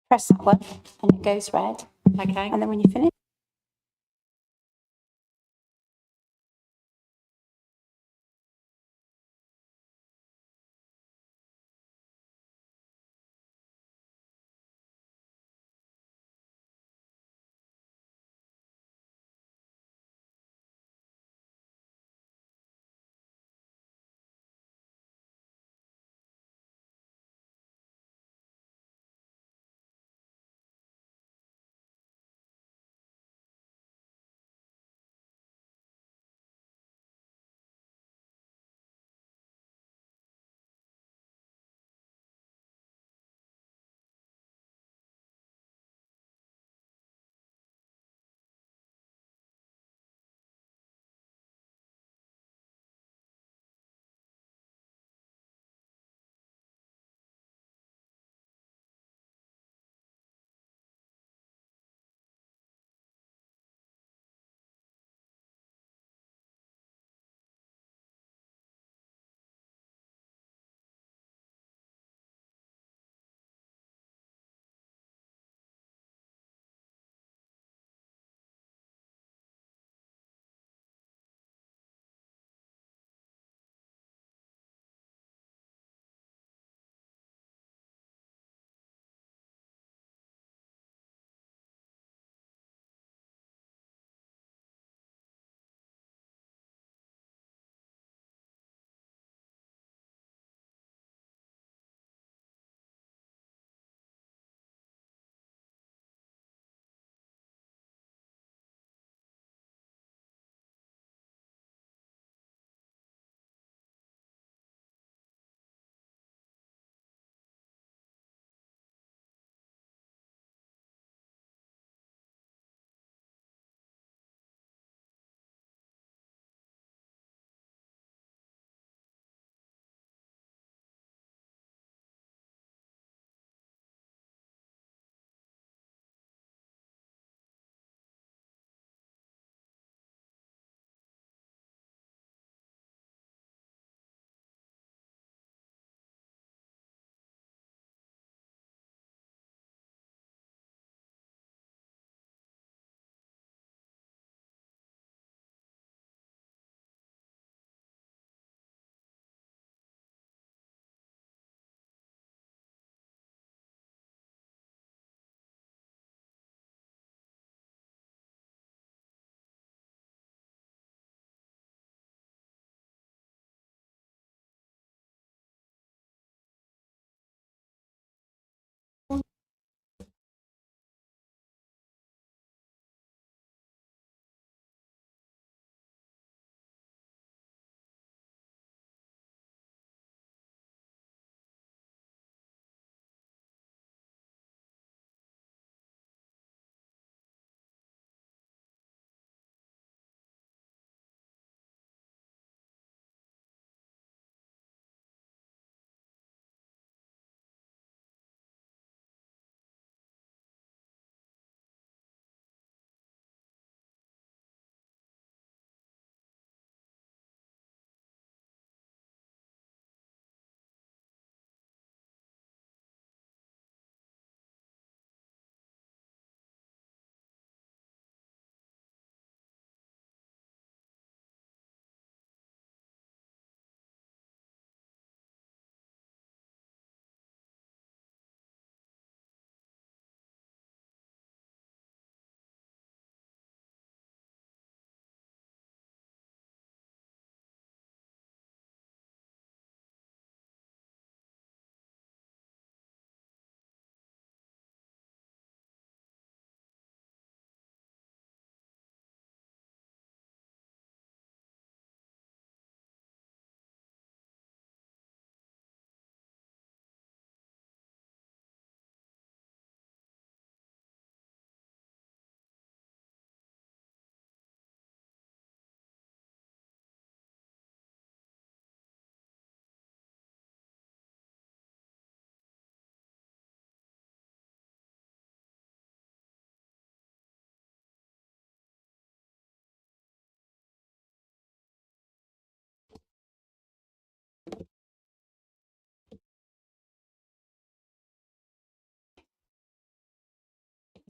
press that one and it goes red. Okay. And then when you finish,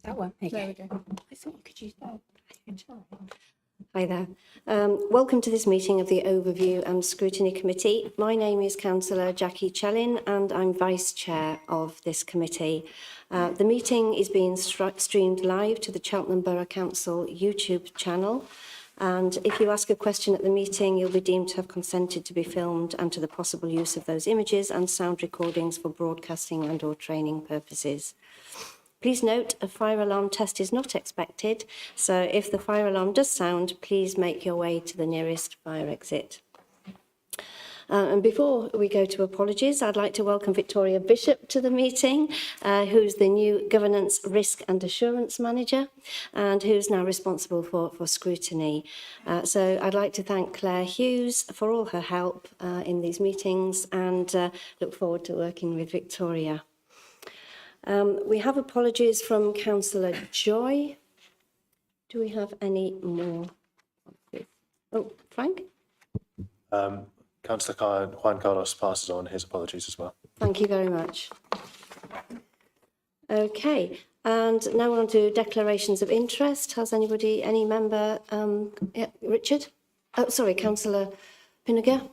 That one. Okay. There we go. I thought you could use that. Hi there. Welcome to this meeting of the Overview and Scrutiny Committee. My name is Councillor Jackie Chellin and I'm Vice Chair of this committee. The meeting is being streamed live to the Cheltenham Borough Council YouTube channel. And if you ask a question at the meeting, you'll be deemed to have consented to be filmed and to the possible use of those images and sound recordings for broadcasting and/or training purposes. Please note, a fire alarm test is not expected, so if the fire alarm does sound, please make your way to the nearest fire exit. And before we go to apologies, I'd like to welcome Victoria Bishop to the meeting, who's the new Governance, Risk and Assurance Manager, and who's now responsible for scrutiny. So I'd like to thank Claire Hughes for all her help in these meetings and look forward to working with Victoria. We have apologies from Councillor Joy. Do we have any more? Oh, Frank? Councillor Juan Carlos passes on his apologies as well. Thank you very much. Okay, and now we're on to declarations of interest. Has anybody, any member, yeah, Richard? Oh, sorry, Councillor Pinniger.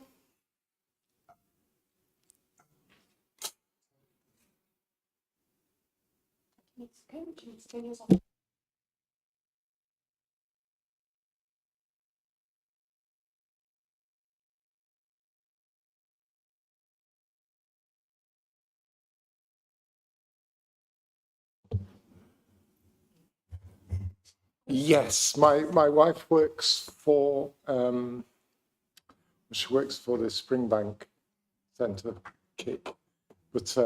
Yes, my wife works for she works for the Springbank Centre, KIC, but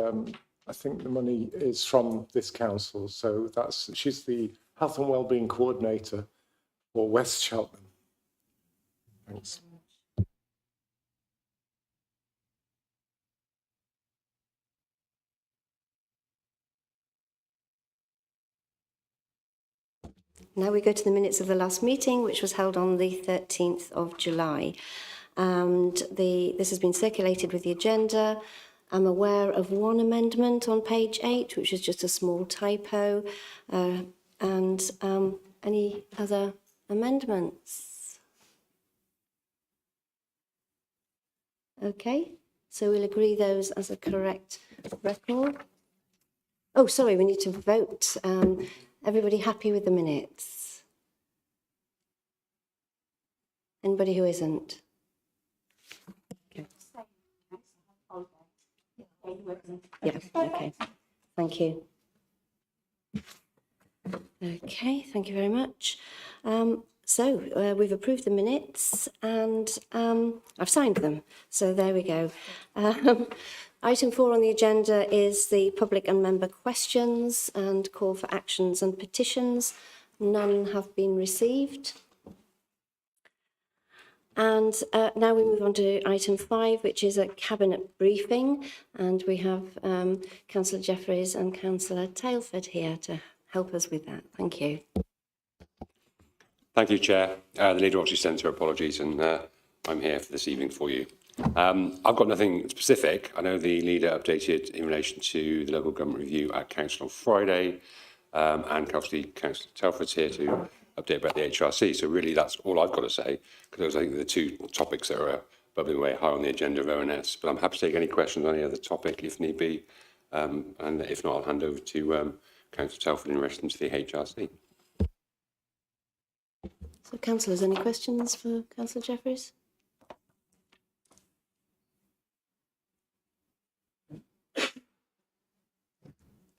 I think the money is from this council, so she's the Health and Wellbeing Coordinator for West Cheltenham. Thanks. Now we go to the minutes of the last meeting, which was held on the 13th of July. And this has been circulated with the agenda. I'm aware of one amendment on page 8, which is just a small typo. And any other amendments? Okay, so we'll agree those as a correct record. Oh, sorry, we need to vote. Everybody happy with the minutes? Anybody who isn't? Okay. Yeah, okay. Thank you. Okay, thank you very much. So we've approved the minutes and I've signed them. So there we go. Item 4 on the agenda is the public and member questions and call for actions and petitions. None have been received. And now we move on to item 5, which is a cabinet briefing. And we have Councillor Jeffries and Councillor Tailford here to help us with that. Thank you. Thank you, Chair. The leader actually sent her apologies and I'm here for this evening for you. I've got nothing specific. I know the leader updated in relation to the local government review at council on Friday, and Councillor Telford's here to update about the HRC. So really, that's all I've got to say, because those I think are the two topics that are bubbling away high on the agenda of ONS. But I'm happy to take any questions on any other topic if need be, and if not, I'll hand over to Councillor Telford in relation to the HRC. So, councillors, any questions for Councillor Jeffries?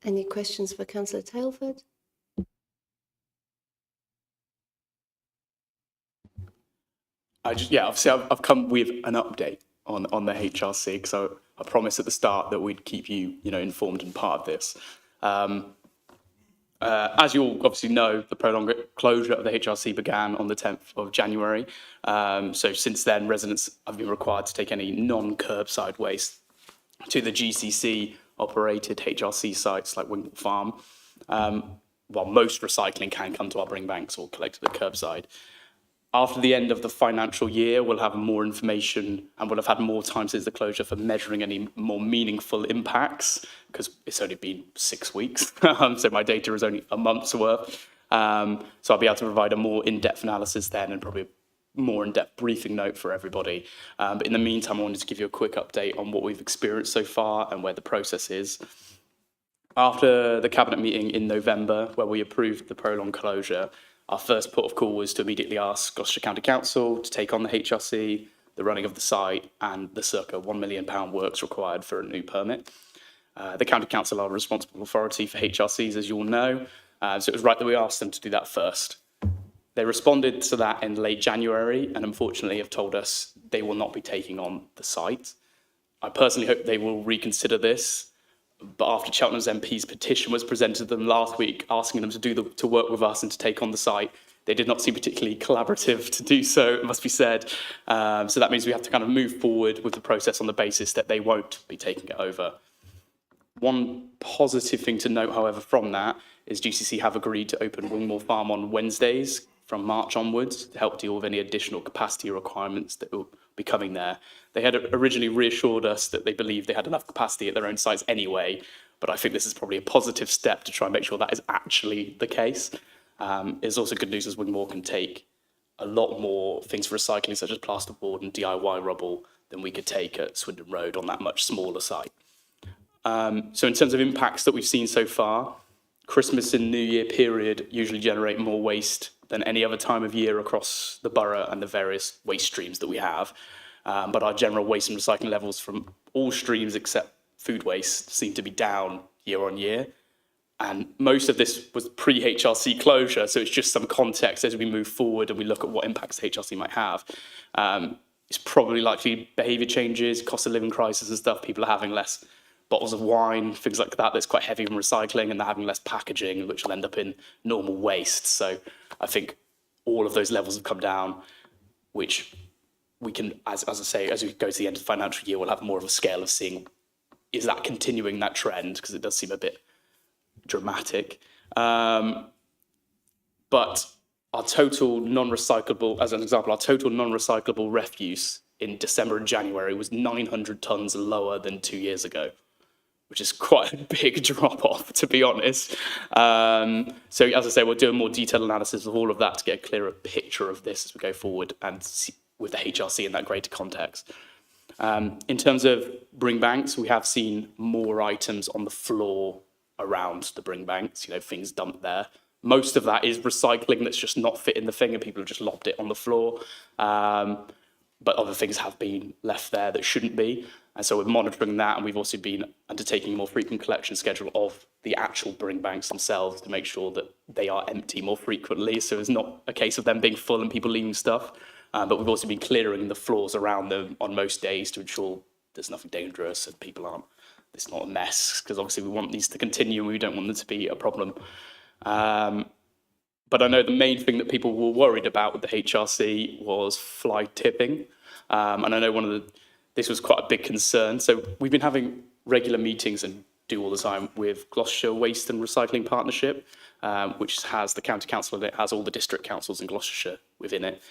Any questions for Councillor Tailford? Obviously I've come with an update on the HRC because I promised at the start that we'd keep you, informed and part of this. As you all obviously know, the prolonged closure of the HRC began on the 10th of January. So since then, residents have been required to take any non-curbside waste to the GCC-operated HRC sites like Winkle Farm, while most recycling can come to our bring banks or collected at curbside. After the end of the financial year, we'll have more information and we'll have had more time since the closure for measuring any more meaningful impacts, because it's only been 6 weeks, so my data is only a month's worth. So I'll be able to provide a more in-depth analysis then and probably a more in-depth briefing note for everybody. But in the meantime, I wanted to give you a quick update on what we've experienced so far and where the process is. After the Cabinet meeting in November, where we approved the prolonged closure, our first port of call was to immediately ask Gloucestershire County Council to take on the HRC, the running of the site, and the circa £1 million works required for a new permit. The County Council are a responsible authority for HRCs, as you all know, so it was right that we asked them to do that first. They responded to that in late January and unfortunately have told us they will not be taking on the site. I personally hope they will reconsider this, but after Cheltenham's MP's petition was presented to them last week, asking them to work with us and to take on the site, they did not seem particularly collaborative to do so, it must be said. So that means we have to kind of move forward with the process on the basis that they won't be taking it over. One positive thing to note, however, from that is GCC have agreed to open Wingmore Farm on Wednesdays from March onwards to help deal with any additional capacity requirements that will be coming there. They had originally reassured us that they believed they had enough capacity at their own sites anyway, but I think this is probably a positive step to try and make sure that is actually the case. It's also good news as Wingmore can take a lot more things for recycling, such as plasterboard and DIY rubble, than we could take at Swindon Road on that much smaller site. So in terms of impacts that we've seen so far, Christmas and New Year period usually generate more waste than any other time of year across the borough and the various waste streams that we have. But our general waste and recycling levels from all streams except food waste seem to be down year on year. And most of this was pre-HRC closure, so it's just some context as we move forward and we look at what impacts HRC might have. It's probably likely behaviour changes, cost of living crisis and stuff. People are having less bottles of wine, things like that, that's quite heavy from recycling, and they're having less packaging, which will end up in normal waste. So I think all of those levels have come down, which we can, as I say, as we go to the end of the financial year, we'll have more of a scale of seeing, is that continuing that trend? Because it does seem a bit dramatic. But our total non-recyclable, as an example, our total non-recyclable refuse in December and January was 900 tonnes lower than 2 years ago, which is quite a big drop off, to be honest. So as I say, we'll do a more detailed analysis of all of that to get a clearer picture of this as we go forward and see, with the HRC in that greater context. In terms of bring banks, we have seen more items on the floor around the bring banks, you know, things dumped there. Most of that is recycling that's just not fitting the thing and people have just lobbed it on the floor. But other things have been left there that shouldn't be. And so we're monitoring that, and we've also been undertaking a more frequent collection schedule of the actual bring banks themselves to make sure that they are empty more frequently. So it's not a case of them being full and people leaving stuff. But we've also been clearing the floors around them on most days to ensure there's nothing dangerous and people aren't, it's not a mess, because obviously we want these to continue and we don't want them to be a problem. But I know the main thing that people were worried about with the HRC was fly tipping. And I know this was quite a big concern. So we've been having regular meetings and do all the time with Gloucestershire Waste and Recycling Partnership, which has the county council and it has all the district councils in Gloucestershire within it.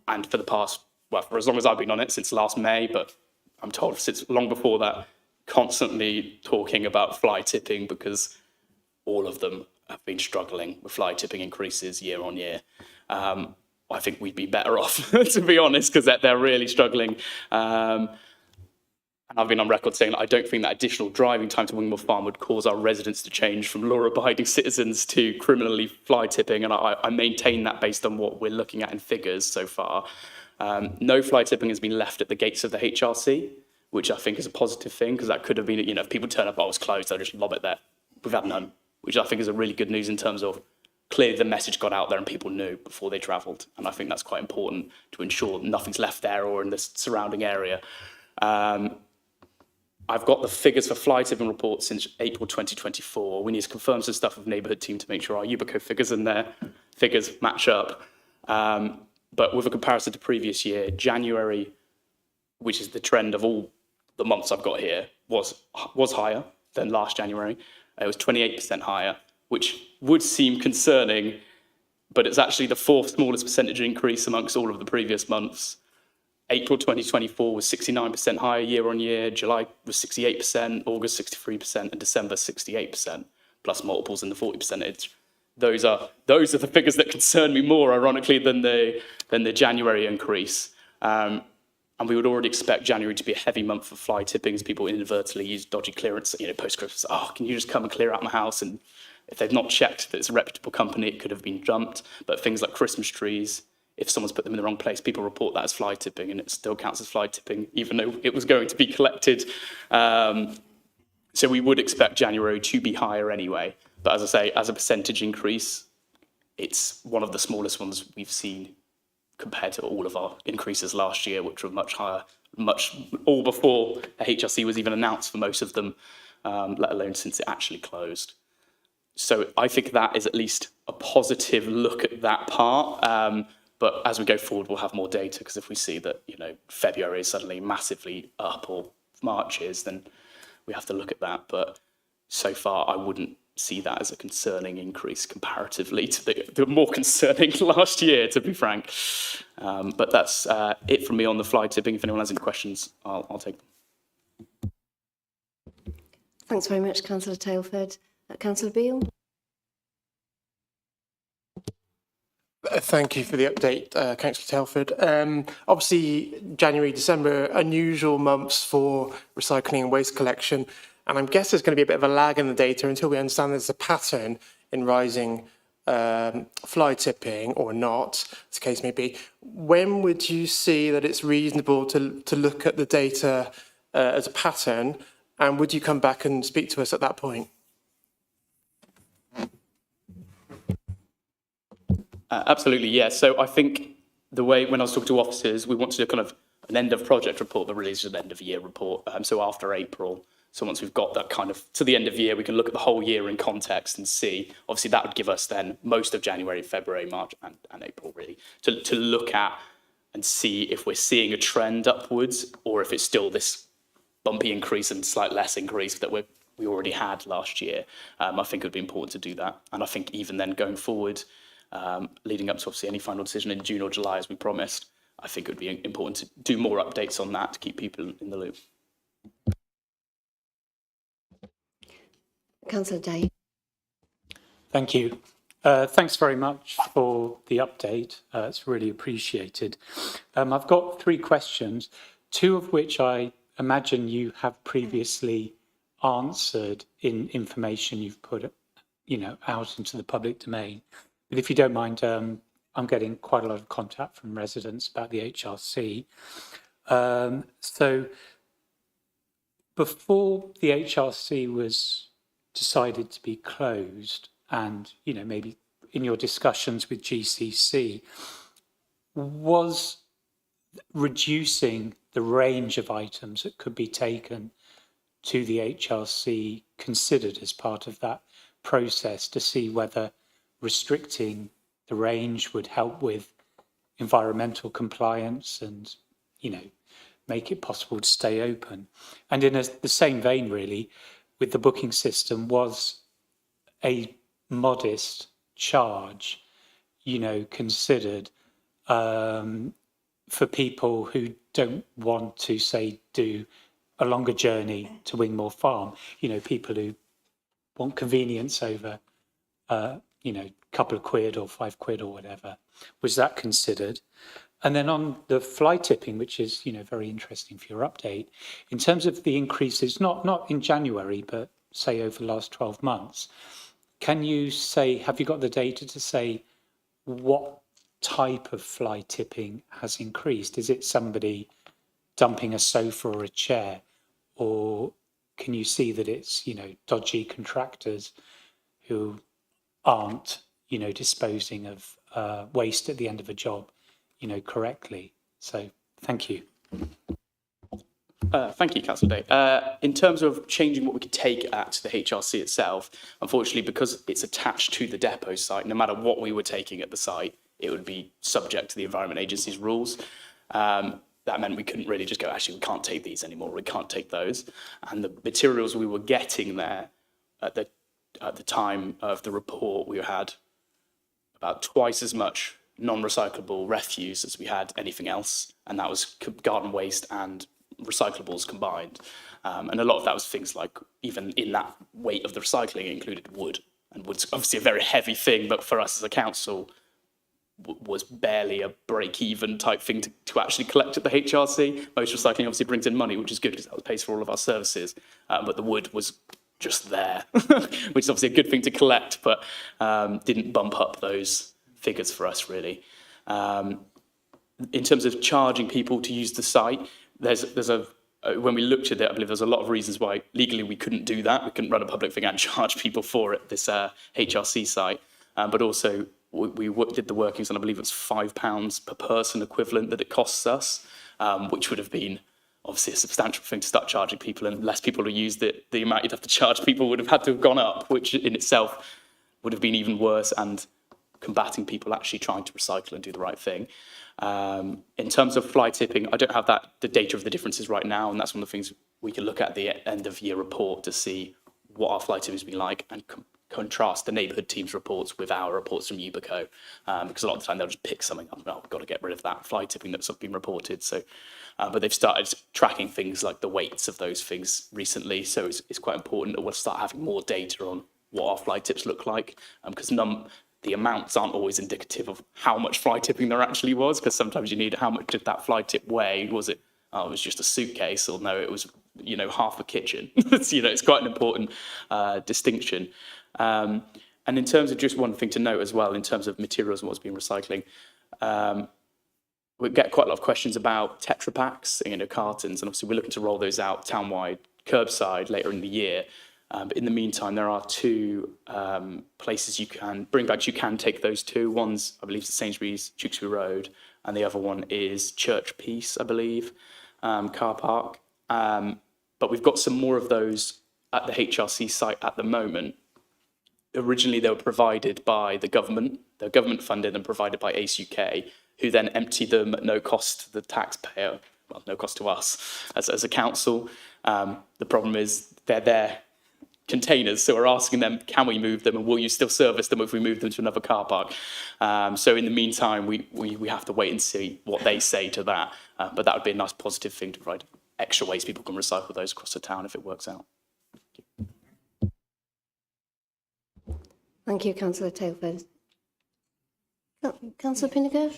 And for the past, well, for as long as I've been on it, since last May, but I'm told since long before that, constantly talking about fly tipping because all of them have been struggling with fly tipping increases year on year. I think we'd be better off, to be honest, because they're really struggling. And I've been on record saying that I don't think that additional driving time to Wingmore Farm would cause our residents to change from law-abiding citizens to criminally fly tipping, and I maintain that based on what we're looking at in figures so far. No fly tipping has been left at the gates of the HRC, which I think is a positive thing, because that could have been, you know, if people turn up, oh, it's closed, they'll just lob it there. We've had none, which I think is a really good news in terms of clearly the message got out there and people knew before they travelled. And I think that's quite important to ensure nothing's left there or in the surrounding area. I've got the figures for fly tipping reports since April 2024. We need to confirm some stuff with neighbourhood team to make sure our Ubico figures in there, figures match up. But with a comparison to previous year, January, which is the trend of all the months I've got here, was higher than last January. It was 28% higher, which would seem concerning, but it's actually the fourth smallest percentage increase amongst all of the previous months. April 2024 was 69% higher year on year, July was 68%, August 63%, and December 68%, plus multiples in the 40%. Those are the figures that concern me more, ironically, than the January increase. And we would already expect January to be a heavy month for fly tipping as people inadvertently use dodgy clearance, post-Christmas. Oh, can you just come and clear out my house? And if they've not checked that it's a reputable company, it could have been jumped. But things like Christmas trees, if someone's put them in the wrong place, people report that as fly tipping, and it still counts as fly tipping, even though it was going to be collected. So we would expect January to be higher anyway. But as I say, as a percentage increase, it's one of the smallest ones we've seen compared to all of our increases last year, which were much higher, all before the HRC was even announced for most of them, let alone since it actually closed. So I think that is at least a positive look at that part. But as we go forward, we'll have more data, because if we see that, February is suddenly massively up or March is, then we have to look at that. But so far, I wouldn't see that as a concerning increase comparatively to the more concerning last year, to be frank. But that's it from me on the fly tipping. If anyone has any questions, I'll take them. Thanks very much, Councillor Tailford. Councillor Beale? Thank you for the update, Councillor Telford. Obviously, January, December, unusual months for recycling and waste collection. And I guess there's going to be a bit of a lag in the data until we understand there's a pattern in rising fly tipping or not, as the case may be. When would you see that it's reasonable to look at the data as a pattern? And would you come back and speak to us at that point? Absolutely, yes. So I think the way, when I was talking to officers, we want to do kind of an end of project report that really is an end of year report. So after April, so once we've got that kind of to the end of year, we can look at the whole year in context and see. Obviously, that would give us then most of January, February, March, and April really to look at and see if we're seeing a trend upwards or if it's still this bumpy increase and slight less increase that we already had last year. I think it would be important to do that, and I think even then going forward. Leading up to obviously any final decision in June or July, as we promised, I think it would be important to do more updates on that to keep people in the loop. Councillor Day. Thank you. Thanks very much for the update. It's really appreciated. I've got 3 questions, 2 of which I imagine you have previously answered in information you've put, out into the public domain. But if you don't mind, I'm getting quite a lot of contact from residents about the HRC. So before the HRC was decided to be closed, and maybe in your discussions with GCC, was reducing the range of items that could be taken to the HRC considered as part of that process to see whether restricting the range would help with environmental compliance and, make it possible to stay open? And in the same vein, really, with the booking system, was a modest charge, considered for people who don't want to, say, do a longer journey to Wingmore Farm, people who want convenience over couple of quid or £5 or whatever. Was that considered? And then on the fly tipping, which is, very interesting for your update, in terms of the increases, not in January, but say over the last 12 months, can you say, have you got the data to say what type of fly tipping has increased? Is it somebody dumping a sofa or a chair? Or can you see that it's, dodgy contractors who aren't, disposing of waste at the end of a job, correctly? So thank you. Thank you, Councillor Day. In terms of changing what we could take at the HRC itself, unfortunately, because it's attached to the depot site, no matter what we were taking at the site, it would be subject to the Environment Agency's rules. That meant we couldn't really just go, actually, we can't take these anymore, we can't take those. And the materials we were getting there at the time of the report, we had about twice as much non-recyclable refuse as we had anything else, and that was garden waste and recyclables combined. And a lot of that was things like, even in that weight of the recycling, it included wood. And wood's obviously a very heavy thing, but for us as a council, was barely a break-even type thing to actually collect at the HRC. Most recycling obviously brings in money, which is good because that pays for all of our services. But the wood was just there, which is obviously a good thing to collect, but didn't bump up those figures for us, really. In terms of charging people to use the site, when we looked at it, I believe there's a lot of reasons why legally we couldn't do that. We couldn't run a public thing and charge people for it, this HRC site. But also, we did the workings, and I believe it's £5 per person equivalent that it costs us, which would have been obviously a substantial thing to start charging people, and less people who used it, the amount you'd have to charge people would have had to have gone up, which in itself would have been even worse and combating people actually trying to recycle and do the right thing. In terms of fly tipping, I don't have the data of the differences right now, and that's one of the things we can look at the end of year report to see what our fly tipping has been like and contrast the neighbourhood team's reports with our reports from Ubico, because a lot of the time they'll just pick something up and, oh, we've got to get rid of that fly tipping that's been reported. So, but they've started tracking things like the weights of those things recently, so it's quite important that we'll start having more data on what our fly tips look like, because the amounts aren't always indicative of how much fly tipping there actually was, because sometimes you need, how much did that fly tip weigh? Was it, oh, it was just a suitcase, or no, it was, half a kitchen. It's quite an important distinction. And in terms of just one thing to note as well, in terms of materials and what's been recycling, we get quite a lot of questions about Tetra Packs, cartons, and obviously we're looking to roll those out townwide, curbside later in the year. But in the meantime, there are two places you can bring bags. You can take those to. One's, I believe, it's Sainsbury's, Tewkesbury Road, and the other one is Church Peace, I believe, car park. But we've got some more of those at the HRC site at the moment. Originally, they were provided by the government. They're government funded and provided by ACE UK, who then empty them at no cost to the taxpayer, well, no cost to us as a council. The problem is they're there containers, so we're asking them, can we move them, and will you still service them if we move them to another car park? So in the meantime, we have to wait and see what they say to that, but that would be a nice positive thing to provide extra ways people can recycle those across the town if it works out. Thank you, Councillor Tailford. Councillor Pinniger?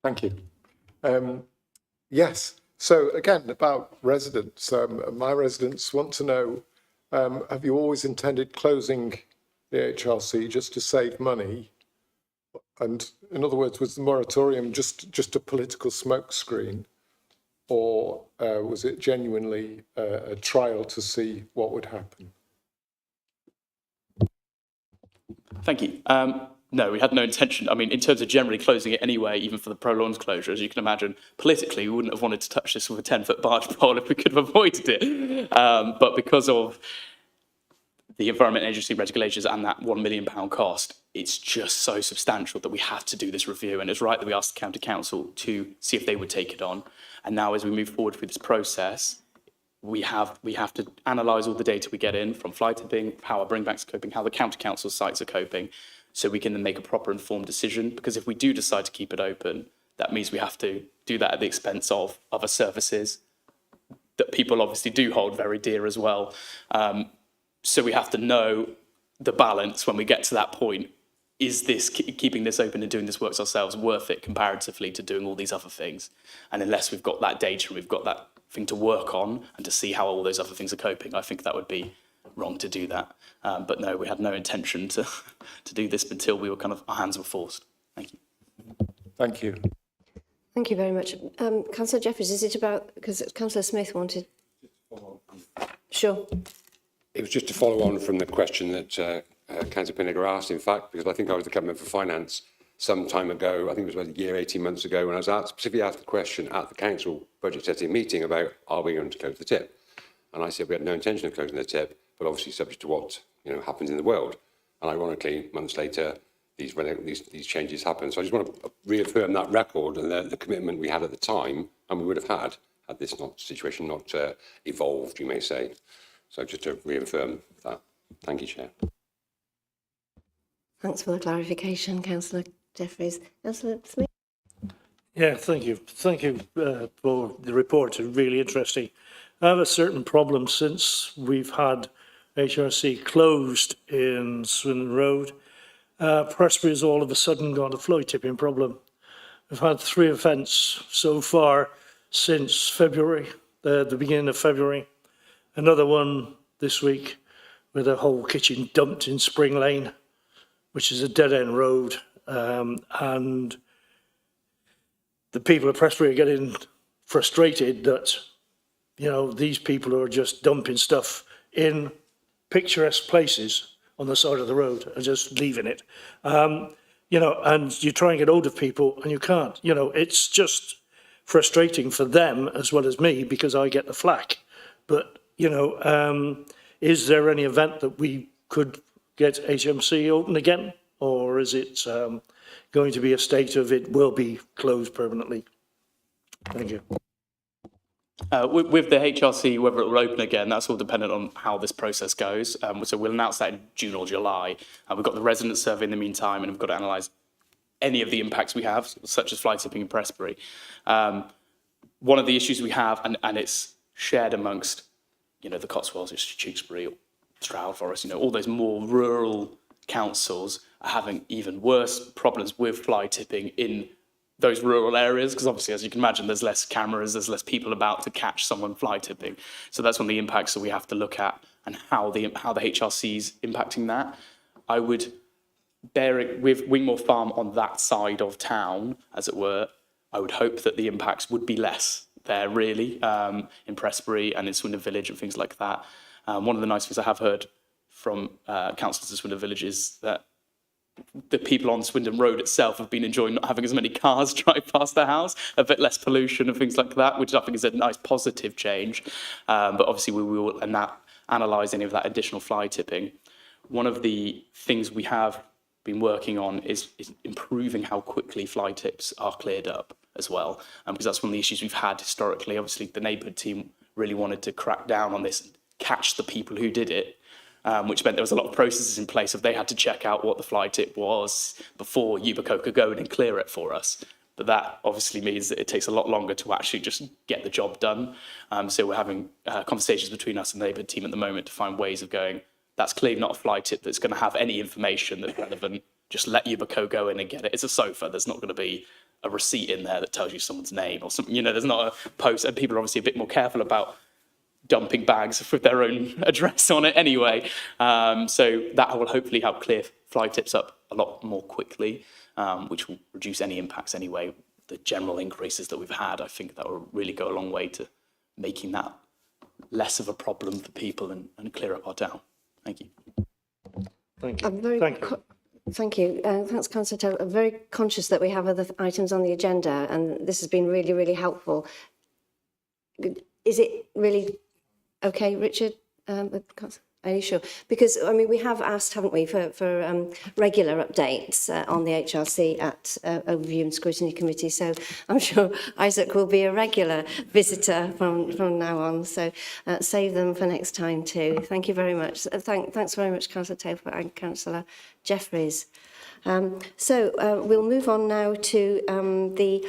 Thank you. Yes, so again, about residents. My residents want to know, have you always intended closing the HRC just to save money? And in other words, was the moratorium just a political smokescreen? Or was it genuinely a trial to see what would happen? Thank you. No, we had no intention. I mean, in terms of generally closing it anyway, even for the prolonged closure, as you can imagine, politically, we wouldn't have wanted to touch this with a 10-foot barge pole if we could have avoided it. But because of the Environment Agency regulations and that £1 million cost, it's just so substantial that we have to do this review. And it's right that we asked the County Council to see if they would take it on. And now, as we move forward through this process, we have to analyse all the data we get in from fly tipping, how our bringbacks are coping, how the County Council sites are coping, so we can then make a proper informed decision. Because if we do decide to keep it open, that means we have to do that at the expense of other services that people obviously do hold very dear as well. So we have to know the balance when we get to that point. Is this keeping this open and doing this works ourselves worth it comparatively to doing all these other things? And unless we've got that data and we've got that thing to work on and to see how all those other things are coping, I think that would be wrong to do that. But no, we had no intention to do this until we were our hands were forced. Thank you. Thank you. Thank you very much. Councillor Jeffries, is it about, because Councillor Smith wanted? Sure. It was just to follow on from the question that Councillor Pinniger asked, in fact, because I think I was the Government for Finance some time ago, I think it was about a year, 18 months ago, when I was specifically asked the question at the council budget setting meeting about, are we going to close the tip? And I said we had no intention of closing the tip, but obviously subject to what happens in the world. And ironically, months later, these changes happen. So I just want to reaffirm that record and the commitment we had at the time, and we would have had this situation not evolved, you may say. So just to reaffirm that. Thank you, Chair. Thanks for the clarification, Councillor Jeffries. Councillor Smith? Yeah, thank you. Thank you for the report. It's really interesting. I have a certain problem since we've had HRC closed in Swindon Road. Prestbury has all of a sudden got a fly tipping problem. We've had 3 events so far since February, the beginning of February. Another one this week with a whole kitchen dumped in Spring Lane, which is a dead-end road, and the people of Prestbury are getting frustrated that, you know, these people are just dumping stuff in picturesque places on the side of the road and just leaving it. You know, and you try and get hold of people and you can't. You know, it's just frustrating for them as well as me because I get the flack. But, you know, is there any event that we could get HMC open again? Or is it going to be a state of it will be closed permanently? Thank you. With the HRC, whether it will open again, that's all dependent on how this process goes. So we'll announce that in June or July. We've got the resident survey in the meantime, and we've got to analyse any of the impacts we have, such as fly tipping in Prestbury. One of the issues we have, and it's shared amongst, you know, the Cotswolds, Tewkesbury, Stroud Forest, you know, all those more rural councils are having even worse problems with fly tipping in those rural areas, because obviously, as you can imagine, there's less cameras, there's less people about to catch someone fly tipping. So that's one of the impacts that we have to look at, and how the HRC is impacting that. I would bear it with Wingmore Farm on that side of town, as it were. I would hope that the impacts would be less there, really, in Prestbury and in Swindon Village and things like that. One of the nice things I have heard from councillors in Swindon Village is that the people on Swindon Road itself have been enjoying not having as many cars drive past their house, a bit less pollution and things like that, which I think is a nice positive change. But obviously we will analyse any of that additional fly tipping. One of the things we have been working on is improving how quickly fly tips are cleared up as well, because that's one of the issues we've had historically. Obviously the neighbourhood team really wanted to crack down on this and catch the people who did it. Which meant there was a lot of processes in place of they had to check out what the fly tip was before Yubico could go in and clear it for us. But that obviously means that it takes a lot longer to actually just get the job done. So we're having conversations between us and the neighbourhood team at the moment to find ways of going, that's clearly not a fly tip that's going to have any information that's relevant. Just let Yubico go in and get it. It's a sofa. There's not going to be a receipt in there that tells you someone's name or something. You know, there's not a post, and people are obviously a bit more careful about dumping bags with their own address on it anyway. So that will hopefully help clear fly tips up a lot more quickly, which will reduce any impacts anyway. The general increases that we've had, I think that will really go a long way to making that less of a problem for people and clear up our town. Thank you. Thank you. Thank you. Thanks, Councillor Taylor. I'm very conscious that we have other items on the agenda, and this has been really, really helpful. Is it really okay, Richard? Are you sure? Because, I mean, we have asked, haven't we, for regular updates on the HRC at Overview and Scrutiny Committee. So I'm sure Isaac will be a regular visitor from now on. So save them for next time too. Thank you very much. Thanks very much, Councillor Taylor and Councillor Jeffries. So we'll move on now to the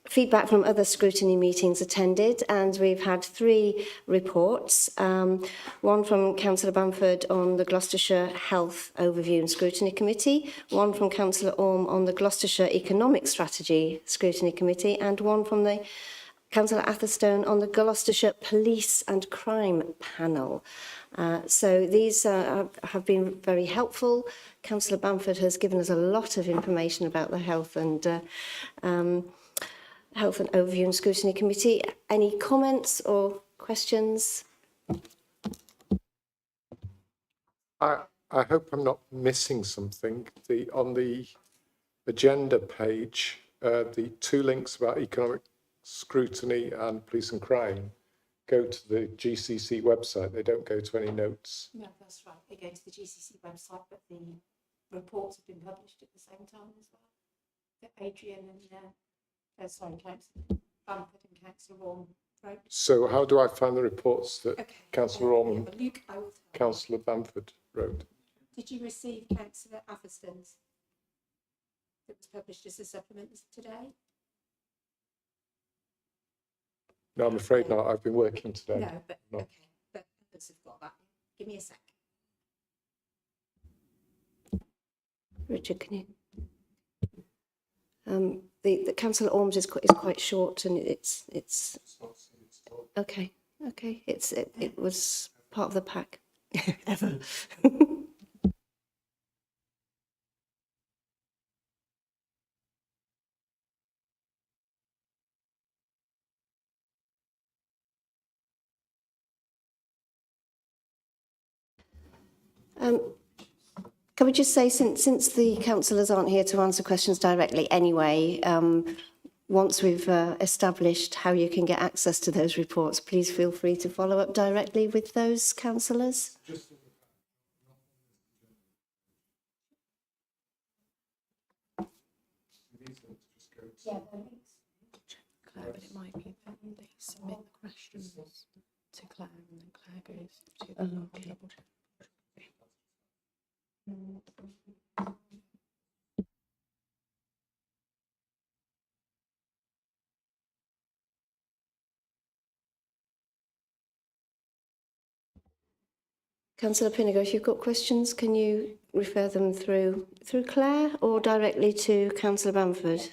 feedback from other scrutiny meetings attended, and we've had 3 reports. One from Councillor Bamford on the Gloucestershire Health Overview and Scrutiny Committee, one from Councillor Orme on the Gloucestershire Economic Strategy Scrutiny Committee, and one from the Councillor Atherstone on the Gloucestershire Police and Crime Panel. So these have been very helpful. Councillor Bamford has given us a lot of information about the Health and Overview and Scrutiny Committee. Any comments or questions? I hope I'm not missing something. On the agenda page, the 2 links about economic scrutiny and police and crime go to the GCC website. They don't go to any notes. No, that's right. They go to the GCC website, but the reports have been published at the same time as well. That Adrian and Councillor Bamford and Councillor Orme Road. So how do I find the reports that Okay. Councillor Ormond, Luke, I will tell you. Councillor Bamford wrote? Did you receive Councillor Atherstone's that was published as a supplement today? No, I'm afraid not. I've been working today. No, but No. okay, but others have got that. Give me a sec. Richard, can you? The Councillor Orms is quite short, and it's okay. Okay, it was part of the pack. Ever. Can we just say, since the councillors aren't here to answer questions directly anyway, once we've established how you can get access to those reports, please feel free to follow up directly with those councillors. Claire, but it might be that they submit the questions to Claire and then Claire goes to the double check. Councillor Pinniger, if you've got questions, can you refer them through Claire or directly to Councillor Bamford?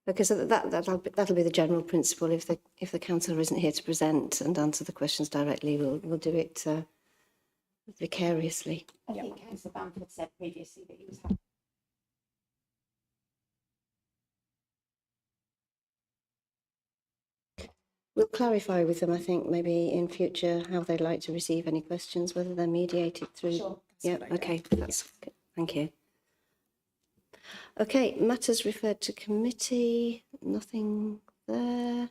Because that'll be the general principle. If the councillor isn't here to present and answer the questions directly, we'll do it vicariously. I think Councillor Bamford said previously that he was happy. We'll clarify with them, I think, maybe in future how they'd like to receive any questions, whether they're mediated through. Sure. Yeah, okay, that's good. Thank you. Okay, matters referred to committee, nothing there.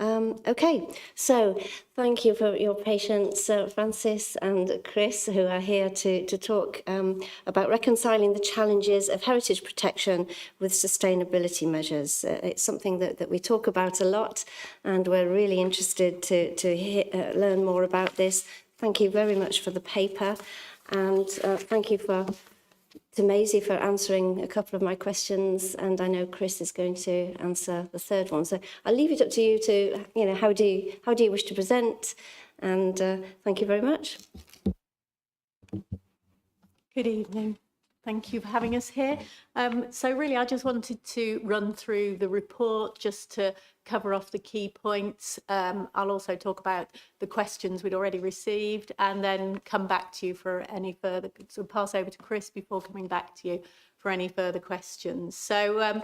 Okay, so thank you for your patience, Francis and Chris, who are here to talk about reconciling the challenges of heritage protection with sustainability measures. It's something that we talk about a lot, and we're really interested to learn more about this. Thank you very much for the paper, and thank you to Maisie for answering a couple of my questions, and I know Chris is going to answer the third one. So I'll leave it up to you to, how do you wish to present? And thank you very much. Good evening. Thank you for having us here. So really, I just wanted to run through the report just to cover off the key points. I'll also talk about the questions we'd already received and then come back to you for any further, so pass over to Chris before coming back to you for any further questions. So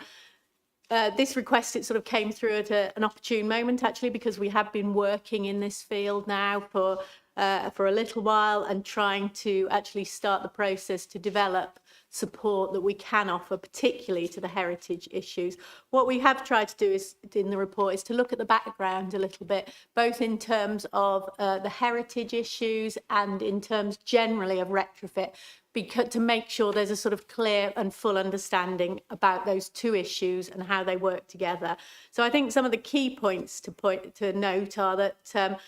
this request, it sort of came through at an opportune moment, actually, because we have been working in this field now for a little while and trying to actually start the process to develop support that we can offer, particularly to the heritage issues. What we have tried to do is, in the report, is to look at the background a little bit, both in terms of the heritage issues and in terms generally of retrofit, because to make sure there's a sort of clear and full understanding about those two issues and how they work together. So I think some of the key points to note are that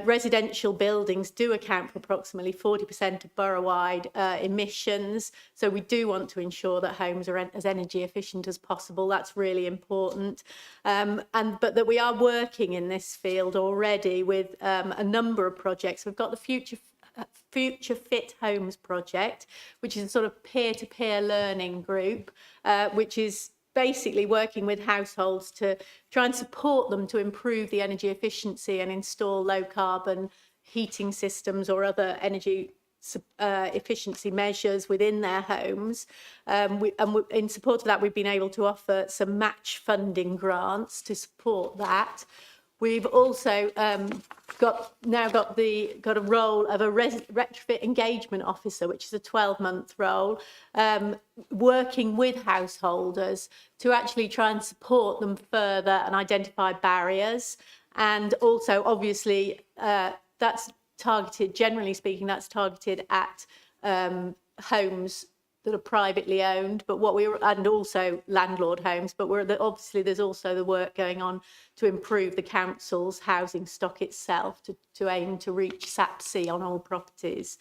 residential buildings do account for approximately 40% of borough-wide emissions. So we do want to ensure that homes are as energy efficient as possible. That's really important. But that we are working in this field already with a number of projects. We've got the Future Fit Homes project, which is a sort of peer-to-peer learning group, which is basically working with households to try and support them to improve the energy efficiency and install low carbon heating systems or other energy efficiency measures within their homes. In support of that, we've been able to offer some match funding grants to support that. We've also got a role of a retrofit engagement officer, which is a 12-month role, working with householders to actually try and support them further and identify barriers. And also, obviously, that's targeted, generally speaking, that's targeted at homes that are privately owned, but and also landlord homes, but obviously there's also the work going on to improve the council's housing stock itself to aim to reach SAP-C on all properties.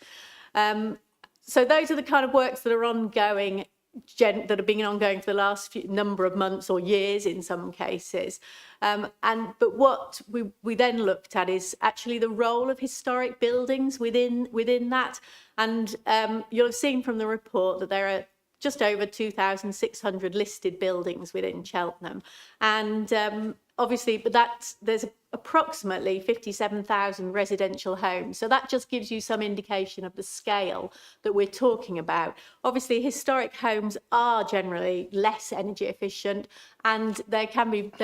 So those are the kind of works that are ongoing, that have been ongoing for the last number of months or years in some cases. But what we then looked at is actually the role of historic buildings within that. And you'll have seen from the report that there are just over 2,600 listed buildings within Cheltenham. And obviously, but there's approximately 57,000 residential homes. So that just gives you some indication of the scale that we're talking about. Obviously, historic homes are generally less energy efficient, and they're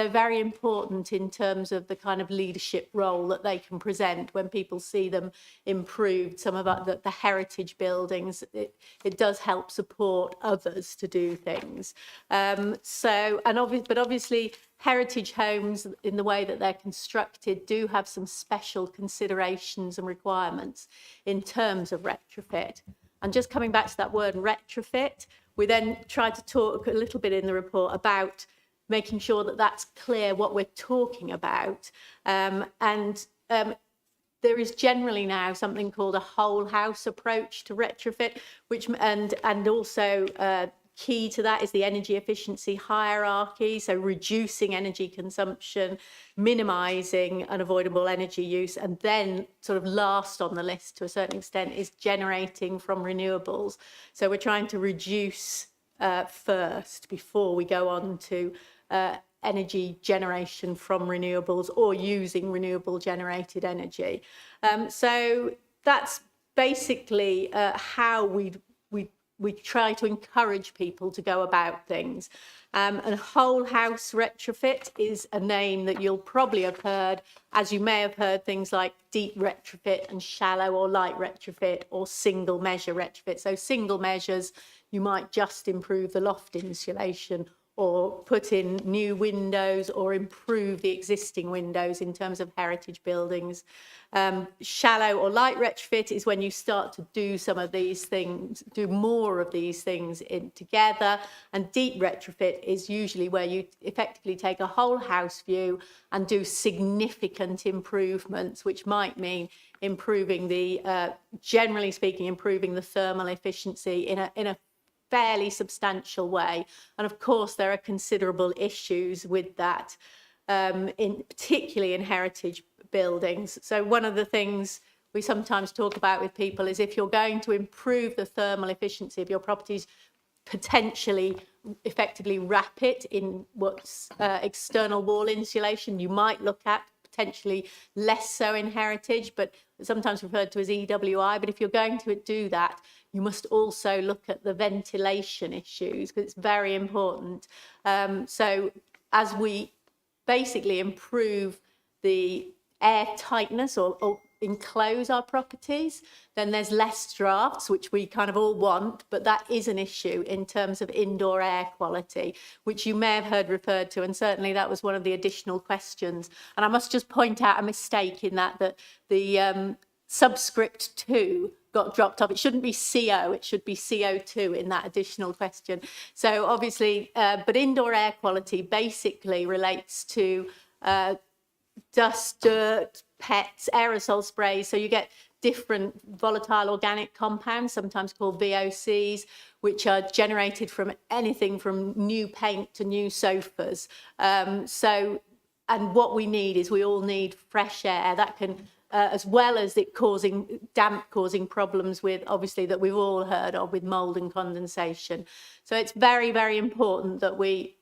very important in terms of the kind of leadership role that they can present when people see them improved. Some of the heritage buildings, it does help support others to do things. But obviously, heritage homes, in the way that they're constructed, do have some special considerations and requirements in terms of retrofit. And just coming back to that word retrofit, we then tried to talk a little bit in the report about making sure that that's clear what we're talking about. There is generally now something called a whole house approach to retrofit, and also key to that is the energy efficiency hierarchy, so reducing energy consumption, minimising unavoidable energy use, and then sort of last on the list to a certain extent is generating from renewables. So we're trying to reduce first before we go on to energy generation from renewables or using renewable generated energy. So that's basically how we try to encourage people to go about things. And whole house retrofit is a name that you'll probably have heard, as you may have heard things like deep retrofit and shallow or light retrofit or single measure retrofit. So single measures, you might just improve the loft insulation or put in new windows or improve the existing windows in terms of heritage buildings. Shallow or light retrofit is when you start to do some of these things, do more of these things together. And deep retrofit is usually where you effectively take a whole house view and do significant improvements, which might mean improving generally speaking, improving the thermal efficiency in a fairly substantial way. And of course, there are considerable issues with that, particularly in heritage buildings. So one of the things we sometimes talk about with people is if you're going to improve the thermal efficiency of your properties, potentially effectively wrap it in what's external wall insulation, you might look at potentially less so in heritage, but sometimes referred to as EWI. But if you're going to do that, you must also look at the ventilation issues, because it's very important. So as we basically improve the air tightness or enclose our properties, then there's less drafts, which we kind of all want, but that is an issue in terms of indoor air quality, which you may have heard referred to, and certainly that was one of the additional questions. And I must just point out a mistake in that the subscript 2 got dropped off. It shouldn't be CO, it should be CO2 in that additional question. So obviously, but indoor air quality basically relates to dust, dirt, pets, aerosol sprays. So you get different volatile organic compounds, sometimes called VOCs, which are generated from anything from new paint to new sofas. And what we need is we all need fresh air that can, as well as it causing problems with, obviously, that we've all heard of with mold and condensation. So it's very, very important that we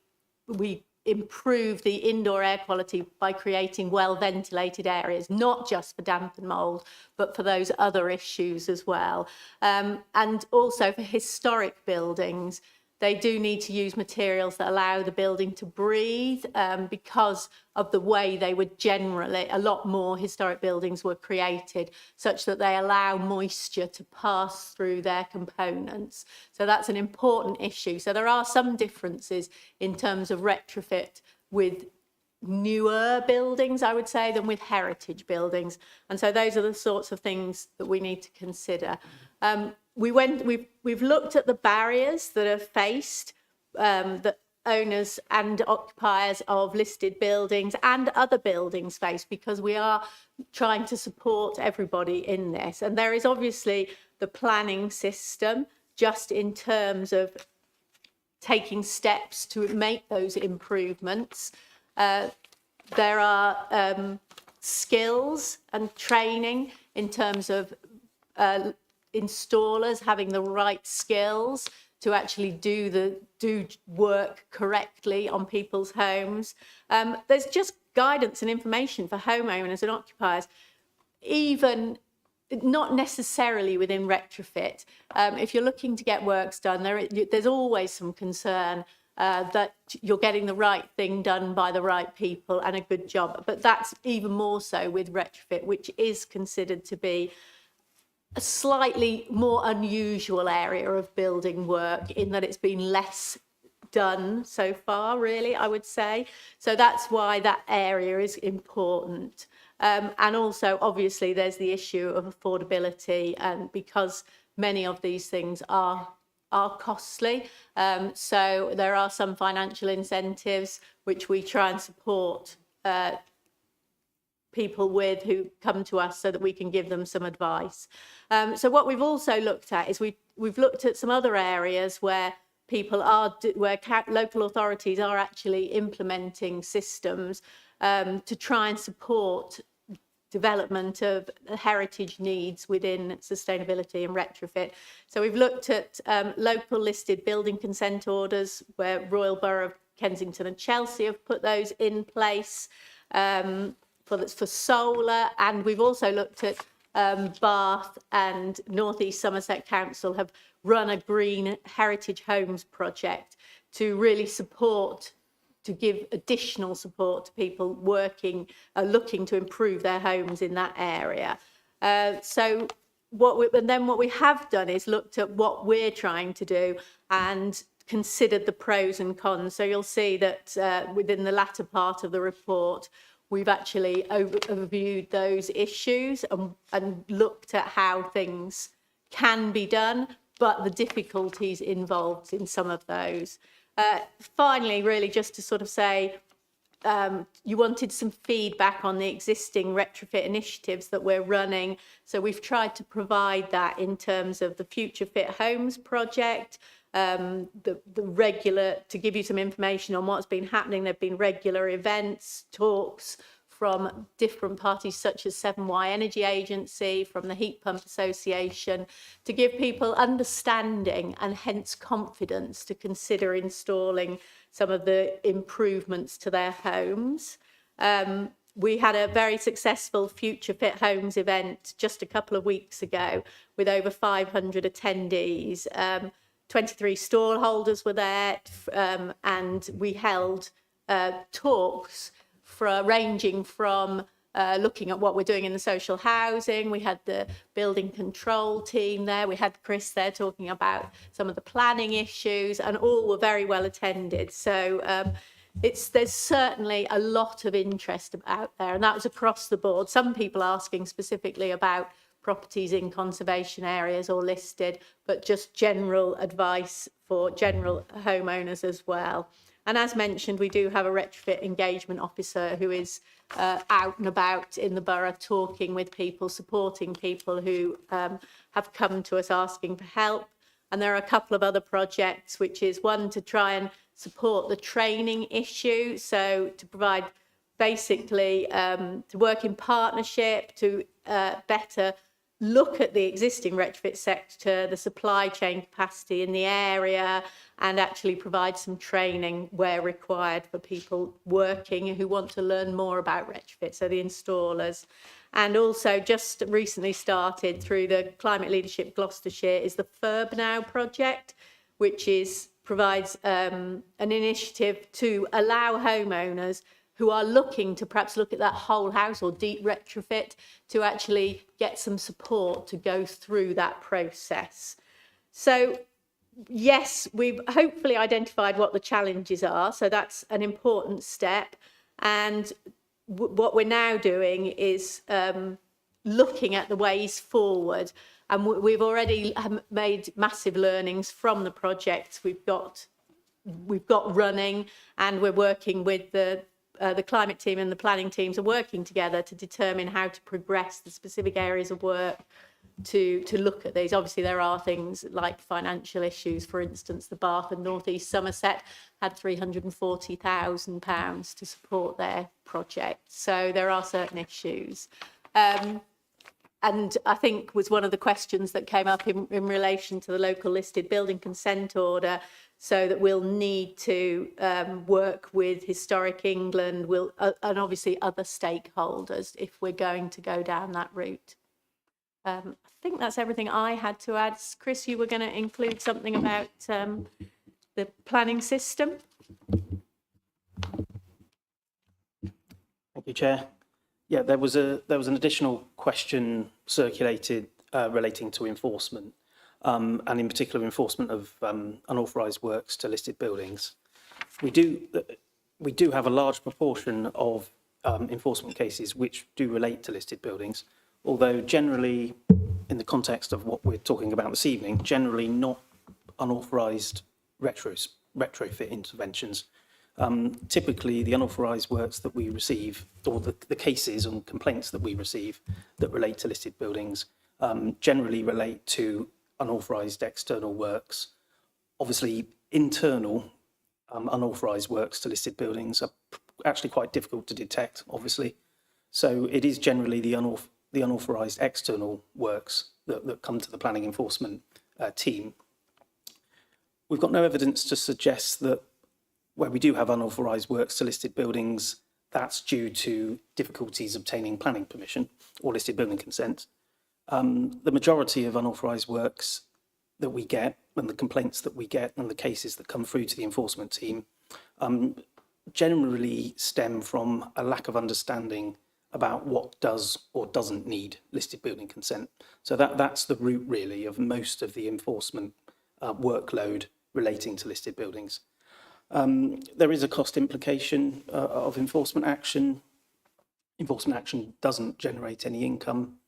improve the indoor air quality by creating well-ventilated areas, not just for damp and mould, but for those other issues as well. And also for historic buildings, they do need to use materials that allow the building to breathe, because of the way they were generally, a lot more historic buildings were created such that they allow moisture to pass through their components. So that's an important issue. So there are some differences in terms of retrofit with newer buildings, I would say, than with heritage buildings. And so those are the sorts of things that we need to consider. we've looked at the barriers that are faced, that owners and occupiers of listed buildings and other buildings face, because we are trying to support everybody in this. And there is obviously the planning system, just in terms of taking steps to make those improvements. There are skills and training in terms of installers having the right skills to actually do work correctly on people's homes. There's just guidance and information for homeowners and occupiers, even not necessarily within retrofit. If you're looking to get works done, there's always some concern that you're getting the right thing done by the right people and a good job. But that's even more so with retrofit, which is considered to be a slightly more unusual area of building work, in that it's been less done so far, really, I would say. So that's why that area is important. And also, obviously, there's the issue of affordability, and because many of these things are costly. So there are some financial incentives which we try and support people with, who come to us, so that we can give them some advice. So what we've also looked at is we've looked at some other areas where local authorities are actually implementing systems to try and support development of heritage needs within sustainability and retrofit. So we've looked at local listed building consent orders, where Royal Borough of Kensington and Chelsea have put those in place for solar. And we've also looked at Bath and North East Somerset Council have run a green heritage homes project to really to give additional support to people looking to improve their homes in that area. So what we have done is looked at what we're trying to do and considered the pros and cons. So you'll see that within the latter part of the report, we've actually overviewed those issues and looked at how things can be done, but the difficulties involved in some of those. Finally, really just to sort of say, you wanted some feedback on the existing retrofit initiatives that we're running. So we've tried to provide that in terms of the Future Fit Homes project, the regular, to give you some information on what's been happening. There've been regular events, talks from different parties such as 7Y Energy Agency, from the Heat Pump Association, to give people understanding and hence confidence to consider installing some of the improvements to their homes. We had a very successful Future Fit Homes event just a couple of weeks ago with over 500 attendees. 23 stallholders were there, and we held talks ranging from looking at what we're doing in the social housing. We had the building control team there. We had Chris there talking about some of the planning issues, and all were very well attended. So there's certainly a lot of interest out there, and that was across the board. Some people asking specifically about properties in conservation areas or listed, but just general advice for general homeowners as well. And as mentioned, we do have a retrofit engagement officer who is out and about in the borough, talking with people, supporting people who have come to us asking for help. And there are a couple of other projects, which is one to try and support the training issue. So to provide basically to work in partnership to better look at the existing retrofit sector, the supply chain capacity in the area, and actually provide some training where required for people working who want to learn more about retrofit, so the installers. And also just recently started through the Climate Leadership Gloucestershire is the FIRB Now project, which provides an initiative to allow homeowners who are looking to perhaps look at that whole house or deep retrofit to actually get some support to go through that process. So yes, we've hopefully identified what the challenges are. So that's an important step. And what we're now doing is looking at the ways forward. And we've already made massive learnings from the projects we've got running, and we're working with the climate team and the planning teams are working together to determine how to progress the specific areas of work to look at these. Obviously, there are things like financial issues. For instance, the Bath and North East Somerset had £340,000 to support their project. So there are certain issues. And I think was one of the questions that came up in relation to the local listed building consent order, so that we'll need to work with Historic England and obviously other stakeholders if we're going to go down that route. I think that's everything I had to add. Chris, you were going to include something about the planning system. Thank you, Chair. Yeah, there was an additional question circulated relating to enforcement, and in particular enforcement of unauthorised works to listed buildings. We do have a large proportion of enforcement cases which do relate to listed buildings, although generally, in the context of what we're talking about this evening, generally not unauthorised retrofit interventions. Typically, the unauthorised works that we receive, or the cases and complaints that we receive that relate to listed buildings, generally relate to unauthorised external works. Obviously, internal unauthorised works to listed buildings are actually quite difficult to detect, obviously. So it is generally the unauthorised external works that come to the planning enforcement team. We've got no evidence to suggest that where we do have unauthorised works to listed buildings, that's due to difficulties obtaining planning permission or listed building consent. The majority of unauthorised works that we get, and the complaints that we get, and the cases that come through to the enforcement team, generally stem from a lack of understanding about what does or doesn't need listed building consent. So that's the root, really, of most of the enforcement workload relating to listed buildings. There is a cost implication of enforcement action. Enforcement action doesn't generate any income.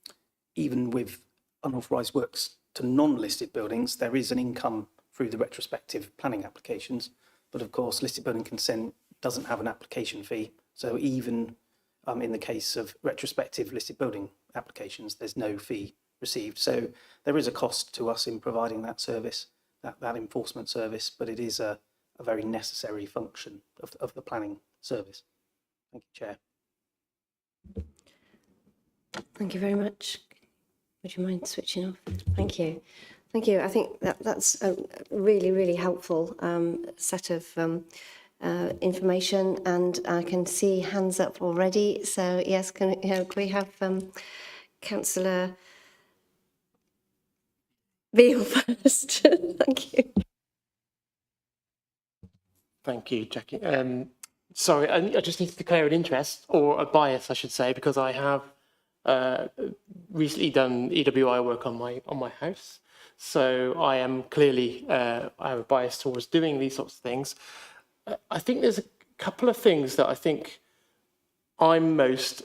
Even with unauthorised works to non-listed buildings, there is an income through the retrospective planning applications. But of course, listed building consent doesn't have an application fee. So even in the case of retrospective listed building applications, there's no fee received. So there is a cost to us in providing that service, that enforcement service, but it is a very necessary function of the planning service. Thank you, Chair. Thank you very much. Would you mind switching off? Thank you. Thank you. I think that's a really, really helpful set of information, and I can see hands up already. So yes, can we have Councillor Beale first? Thank you. Thank you, Jackie. Sorry, I just need to declare an interest, or a bias, I should say, because I have recently done EWI work on my house. So I am clearly, I have a bias towards doing these sorts of things. I think there's a couple of things that I think I'm most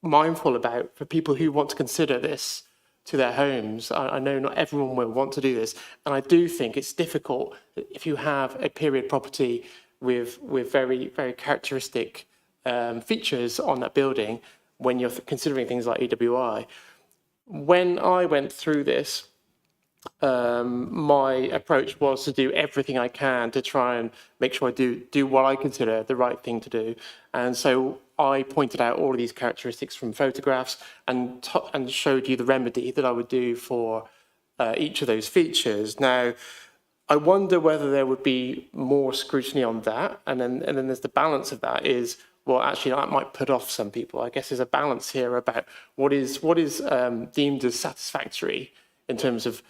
mindful about for people who want to consider this to their homes. I know not everyone will want to do this, and I do think it's difficult if you have a period property with very, very characteristic features on that building when you're considering things like EWI. When I went through this, my approach was to do everything I can to try and make sure I do what I consider the right thing to do. And so I pointed out all of these characteristics from photographs and showed you the remedy that I would do for each of those features. Now, I wonder whether there would be more scrutiny on that, and then there's the balance of that is, well, actually that might put off some people. I guess there's a balance here about what is deemed as satisfactory in terms of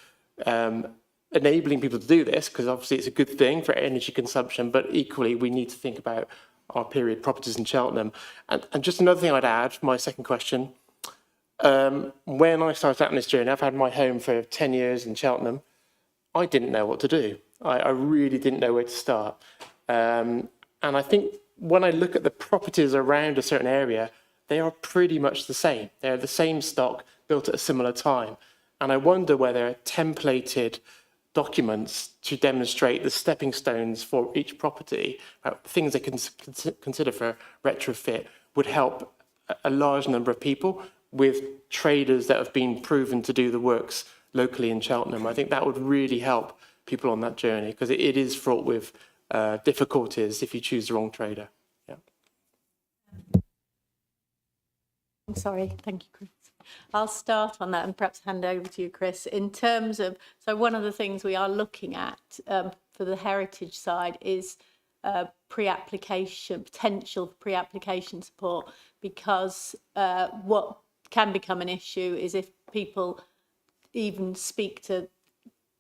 enabling people to do this, because obviously it's a good thing for energy consumption, but equally we need to think about our period properties in Cheltenham. And just another thing I'd add, my second question, when I started out on this journey, I've had my home for 10 years in Cheltenham, I didn't know what to do. I really didn't know where to start. And I think when I look at the properties around a certain area, they are pretty much the same. They're the same stock, built at a similar time. And I wonder whether templated documents to demonstrate the stepping stones for each property, things they can consider for retrofit, would help a large number of people with traders that have been proven to do the works locally in Cheltenham. I think that would really help people on that journey, because it is fraught with difficulties if you choose the wrong trader. Yeah. I'm sorry, thank you, Chris. I'll start on that and perhaps hand over to you, Chris. In terms of, so one of the things we are looking at for the heritage side is pre-application, potential pre-application support, because what can become an issue is if people even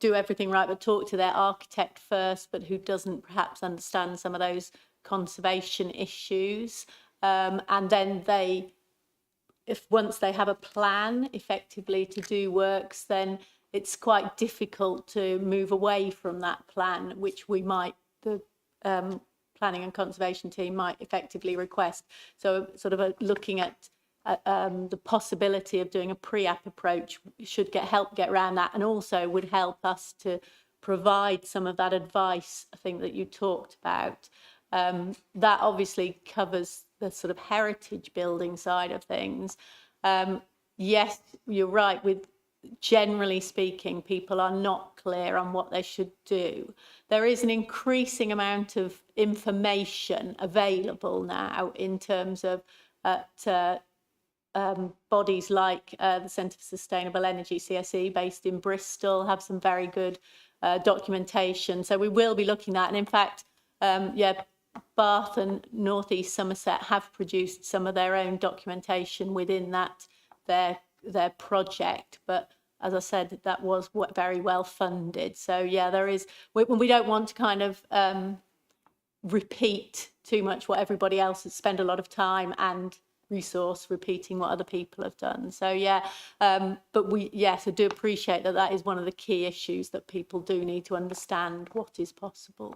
do everything right, but talk to their architect first, but who doesn't perhaps understand some of those conservation issues. And then once they have a plan effectively to do works, then it's quite difficult to move away from that plan, which the planning and conservation team might effectively request. So sort of looking at the possibility of doing a pre-app approach should help get around that, and also would help us to provide some of that advice, I think, that you talked about. That obviously covers the sort of heritage building side of things. Yes, you're right, with generally speaking, people are not clear on what they should do. There is an increasing amount of information available now in terms of bodies like the Centre for Sustainable Energy, CSE, based in Bristol, have some very good documentation. So we will be looking at, and in fact, Bath and North East Somerset have produced some of their own documentation within that their project. But as I said, that was very well funded. So yeah, there is. We don't want to kind of repeat too much what everybody else has spent a lot of time and resource repeating what other people have done. So yeah, but I do appreciate that is one of the key issues, that people do need to understand what is possible,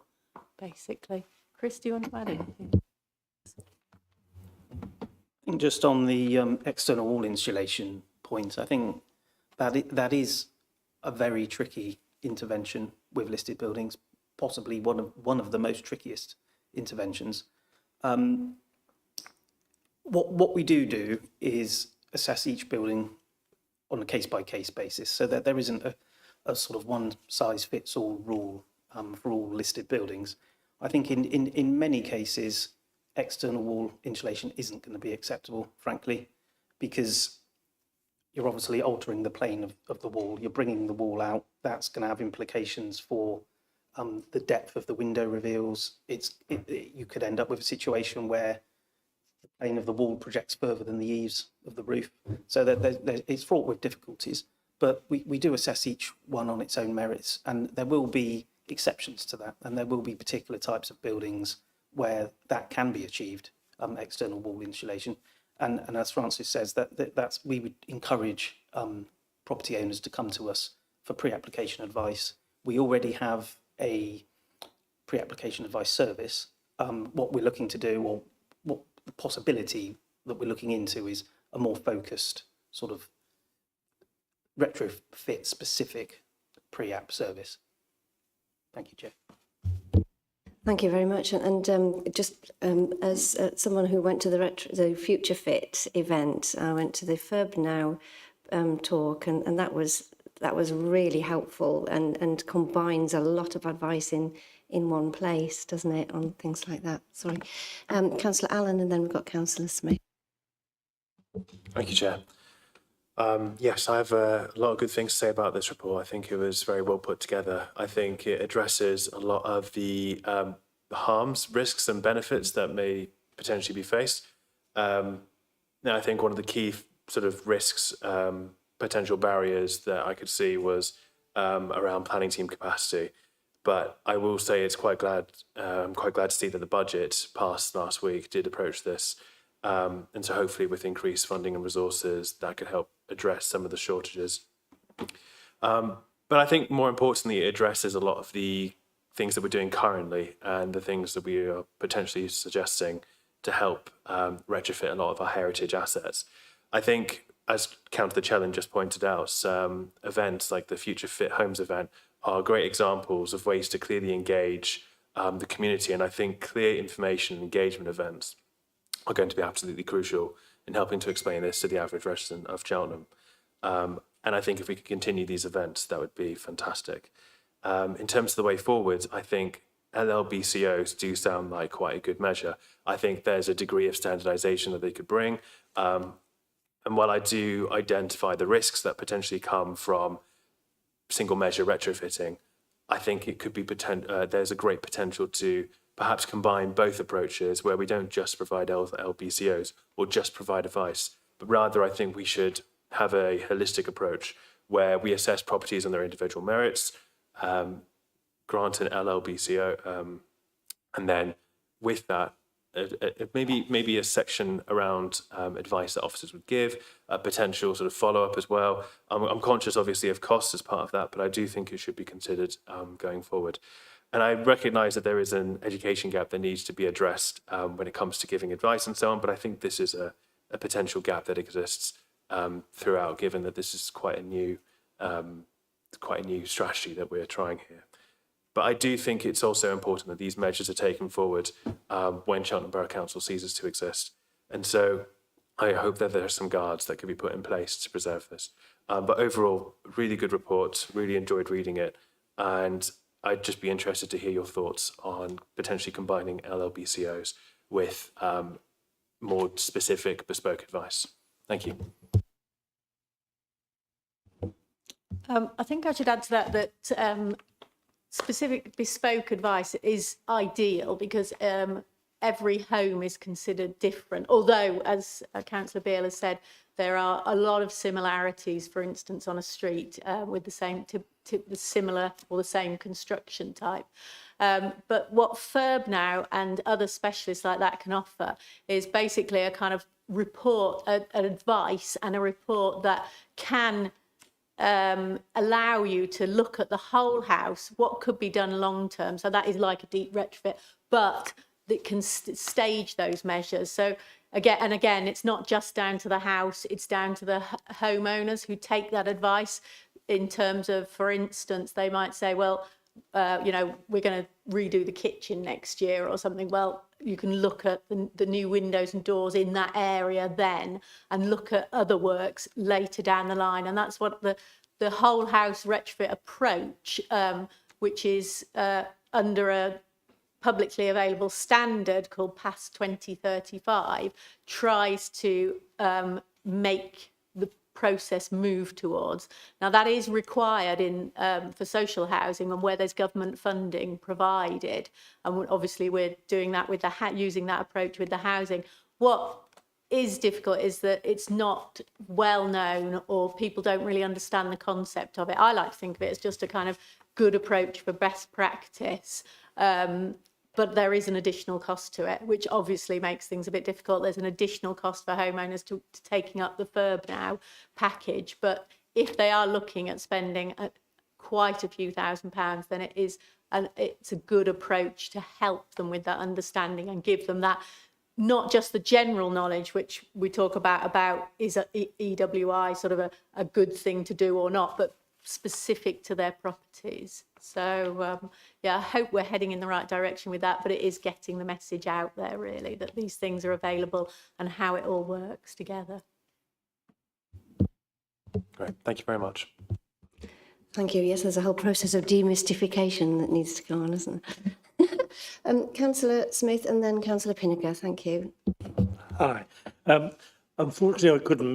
basically. Chris, do you want to add anything? I think just on the external wall insulation point, I think that is a very tricky intervention with listed buildings, possibly one of the most trickiest interventions. What we do is assess each building on a case-by-case basis, so that there isn't a sort of one-size-fits-all rule for all listed buildings. I think in many cases, external wall insulation isn't going to be acceptable, frankly, because you're obviously altering the plane of the wall. You're bringing the wall out. That's going to have implications for the depth of the window reveals. You could end up with a situation where the plane of the wall projects further than the eaves of the roof. So it's fraught with difficulties. But we do assess each one on its own merits, and there will be exceptions to that, and there will be particular types of buildings where that can be achieved, external wall insulation. And as Francis says, that's we would encourage property owners to come to us for pre-application advice. We already have a pre-application advice service. What we're looking to do, or what the possibility that we're looking into, is a more focused sort of retrofit specific pre-app service. Thank you, Chair. Thank you very much. And just as someone who went to the Future Fit event, I went to the FIRB Now talk, and that was really helpful, and combines a lot of advice in one place, doesn't it, on things like that. Sorry. Councillor Allen, and then we've got Councillor Smith. Thank you, Chair. Yes, I have a lot of good things to say about this report. I think it was very well put together. I think it addresses a lot of the harms, risks and benefits that may potentially be faced. Now, I think one of the key sort of risks, potential barriers that I could see was around planning team capacity. But I will say I'm quite glad to see that the budget passed last week did approach this. And so hopefully with increased funding and resources, that could help address some of the shortages. But I think more importantly, it addresses a lot of the things that we're doing currently and the things that we are potentially suggesting to help retrofit a lot of our heritage assets. I think as Councillor Chellan just pointed out, events like the Future Fit Homes event are great examples of ways to clearly engage the community. And I think clear information and engagement events are going to be absolutely crucial in helping to explain this to the average resident of Cheltenham. And I think if we could continue these events, that would be fantastic. In terms of the way forward, I think LLBCOs do sound like quite a good measure. I think there's a degree of standardisation that they could bring. And while I do identify the risks that potentially come from single measure retrofitting, I think it could be there's a great potential to perhaps combine both approaches where we don't just provide LBCOs or just provide advice, but rather I think we should have a holistic approach where we assess properties on their individual merits, grant an LLBCO, and then with that, maybe a section around advice that officers would give, a potential sort of follow-up as well. I'm conscious, obviously, of costs as part of that, but I do think it should be considered going forward. And I recognise that there is an education gap that needs to be addressed when it comes to giving advice and so on, but I think this is a potential gap that exists throughout, given that this is quite a new strategy that we're trying here. But I do think it's also important that these measures are taken forward when Cheltenham Borough Council ceases to exist. And so I hope that there are some guards that can be put in place to preserve this. But overall, really good report, really enjoyed reading it. And I'd just be interested to hear your thoughts on potentially combining LLBCOs with more specific bespoke advice. Thank you. I think I should add to that specific bespoke advice is ideal because every home is considered different. Although, as Councillor Beale has said, there are a lot of similarities, for instance, on a street with the same similar or the same construction type. But what FIRB now and other specialists like that can offer is basically a kind of report, an advice and a report that can allow you to look at the whole house, what could be done long term. So that is like a deep retrofit, but it can stage those measures. So again, it's not just down to the house, it's down to the homeowners who take that advice in terms of, for instance, they might say, well, we're going to redo the kitchen next year or something. Well, you can look at the new windows and doors in that area then and look at other works later down the line. And that's what the whole house retrofit approach, which is under a publicly available standard called PAS 2035, tries to make the process move towards. Now that is required in for social housing and where there's government funding provided, and obviously we're doing that with using that approach with the housing. What is difficult is that it's not well known or people don't really understand the concept of it. I like to think of it as just a kind of good approach for best practice. But there is an additional cost to it, which obviously makes things a bit difficult. There's an additional cost for homeowners to taking up the FIRB now package. But if they are looking at spending quite a few £1,000s, then it's a good approach to help them with that understanding and give them that, not just the general knowledge, which we talk about is a EWI sort of a good thing to do or not, but specific to their properties. So I hope we're heading in the right direction with that, but it is getting the message out there really that these things are available and how it all works together. Great, thank you very much. Thank you. Yes, there's a whole process of demystification that needs to go on, isn't there? Councillor Smith and then Councillor Pinnaker, thank you. Hi. Unfortunately, I couldn't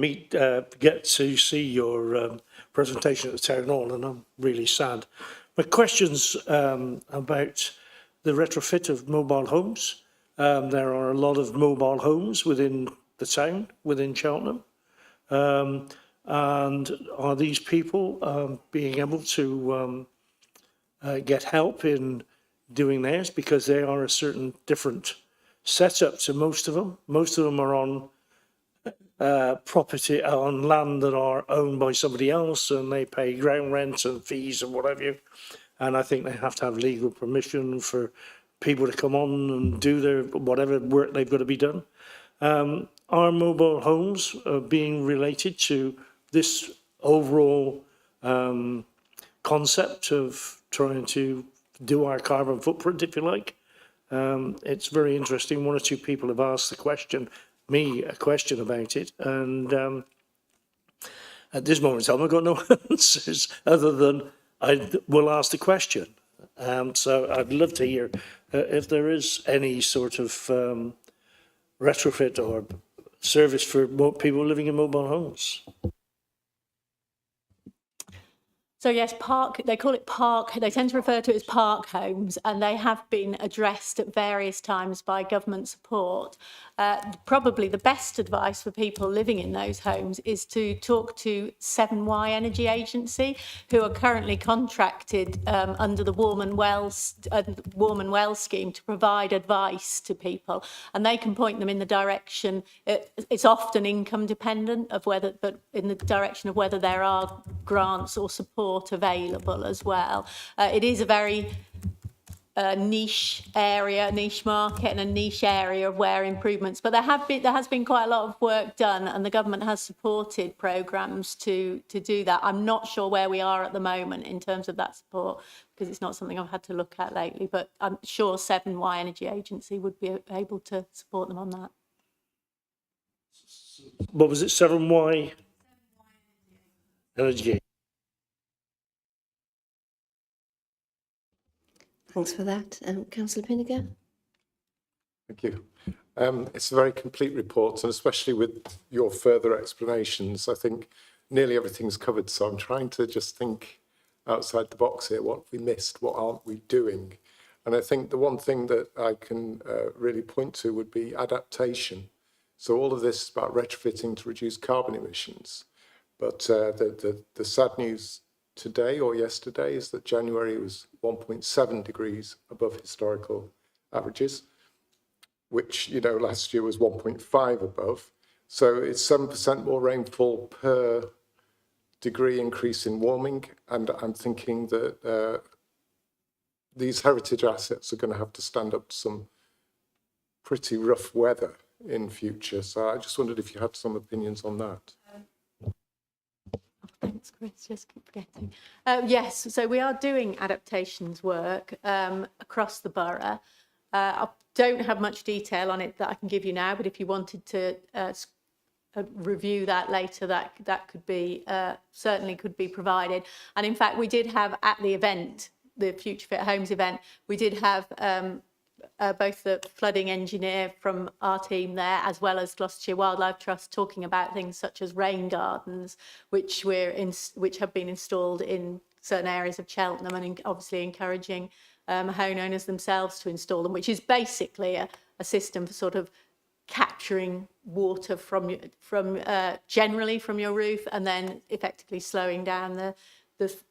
get to see your presentation at the Town Hall, and I'm really sad. My question's about the retrofit of mobile homes. There are a lot of mobile homes within the town, within Cheltenham. And are these people being able to get help in doing theirs? Because they are a certain different setup to most of them. Most of them are on property, on land that are owned by somebody else, and they pay ground rent and fees and what have you. And I think they have to have legal permission for people to come on and do their whatever work they've got to be done. Are mobile homes being related to this overall concept of trying to do our carbon footprint, if you like? It's very interesting. One or two people have asked a question about it, and at this moment in time, I've got no answers other than I will ask the question. So I'd love to hear if there is any sort of retrofit or service for people living in mobile homes. So yes, they call it they tend to refer to it as park homes, and they have been addressed at various times by government support. Probably the best advice for people living in those homes is to talk to 7Y Energy Agency, who are currently contracted under the Warm and Well scheme to provide advice to people, and they can point them in the direction. It's often income dependent but in the direction of whether there are grants or support available as well. It is a very niche market and a niche area of where improvements, but there has been quite a lot of work done, and the government has supported programmes to do that. I'm not sure where we are at the moment in terms of that support, because it's not something I've had to look at lately, but I'm sure 7Y Energy Agency would be able to support them on that. What was it, 7Y Energy? Thanks for that. Councillor Pinniger? Thank you. It's a very complete report, and especially with your further explanations, I think nearly everything's covered. So I'm trying to just think outside the box here. What have we missed? What aren't we doing? And I think the one thing that I can really point to would be adaptation. So all of this is about retrofitting to reduce carbon emissions. But the sad news today or yesterday is that January was 1.7 degrees above historical averages, which, you know, last year was 1.5 above. So it's 7% more rainfall per degree increase in warming. And I'm thinking that these heritage assets are going to have to stand up to some pretty rough weather in future. So I just wondered if you had some opinions on that. Thanks, Chris. Just keep forgetting. Yes, so we are doing adaptations work across the borough. I don't have much detail on it that I can give you now, but if you wanted to review that later, that could be certainly could be provided. And in fact, we did have at the event, the Future Fit Homes event, we did have both the flooding engineer from our team there, as well as Gloucestershire Wildlife Trust, talking about things such as rain gardens, which have been installed in certain areas of Cheltenham, and obviously encouraging homeowners themselves to install them, which is basically a system for sort of capturing water generally from your roof, and then effectively slowing down the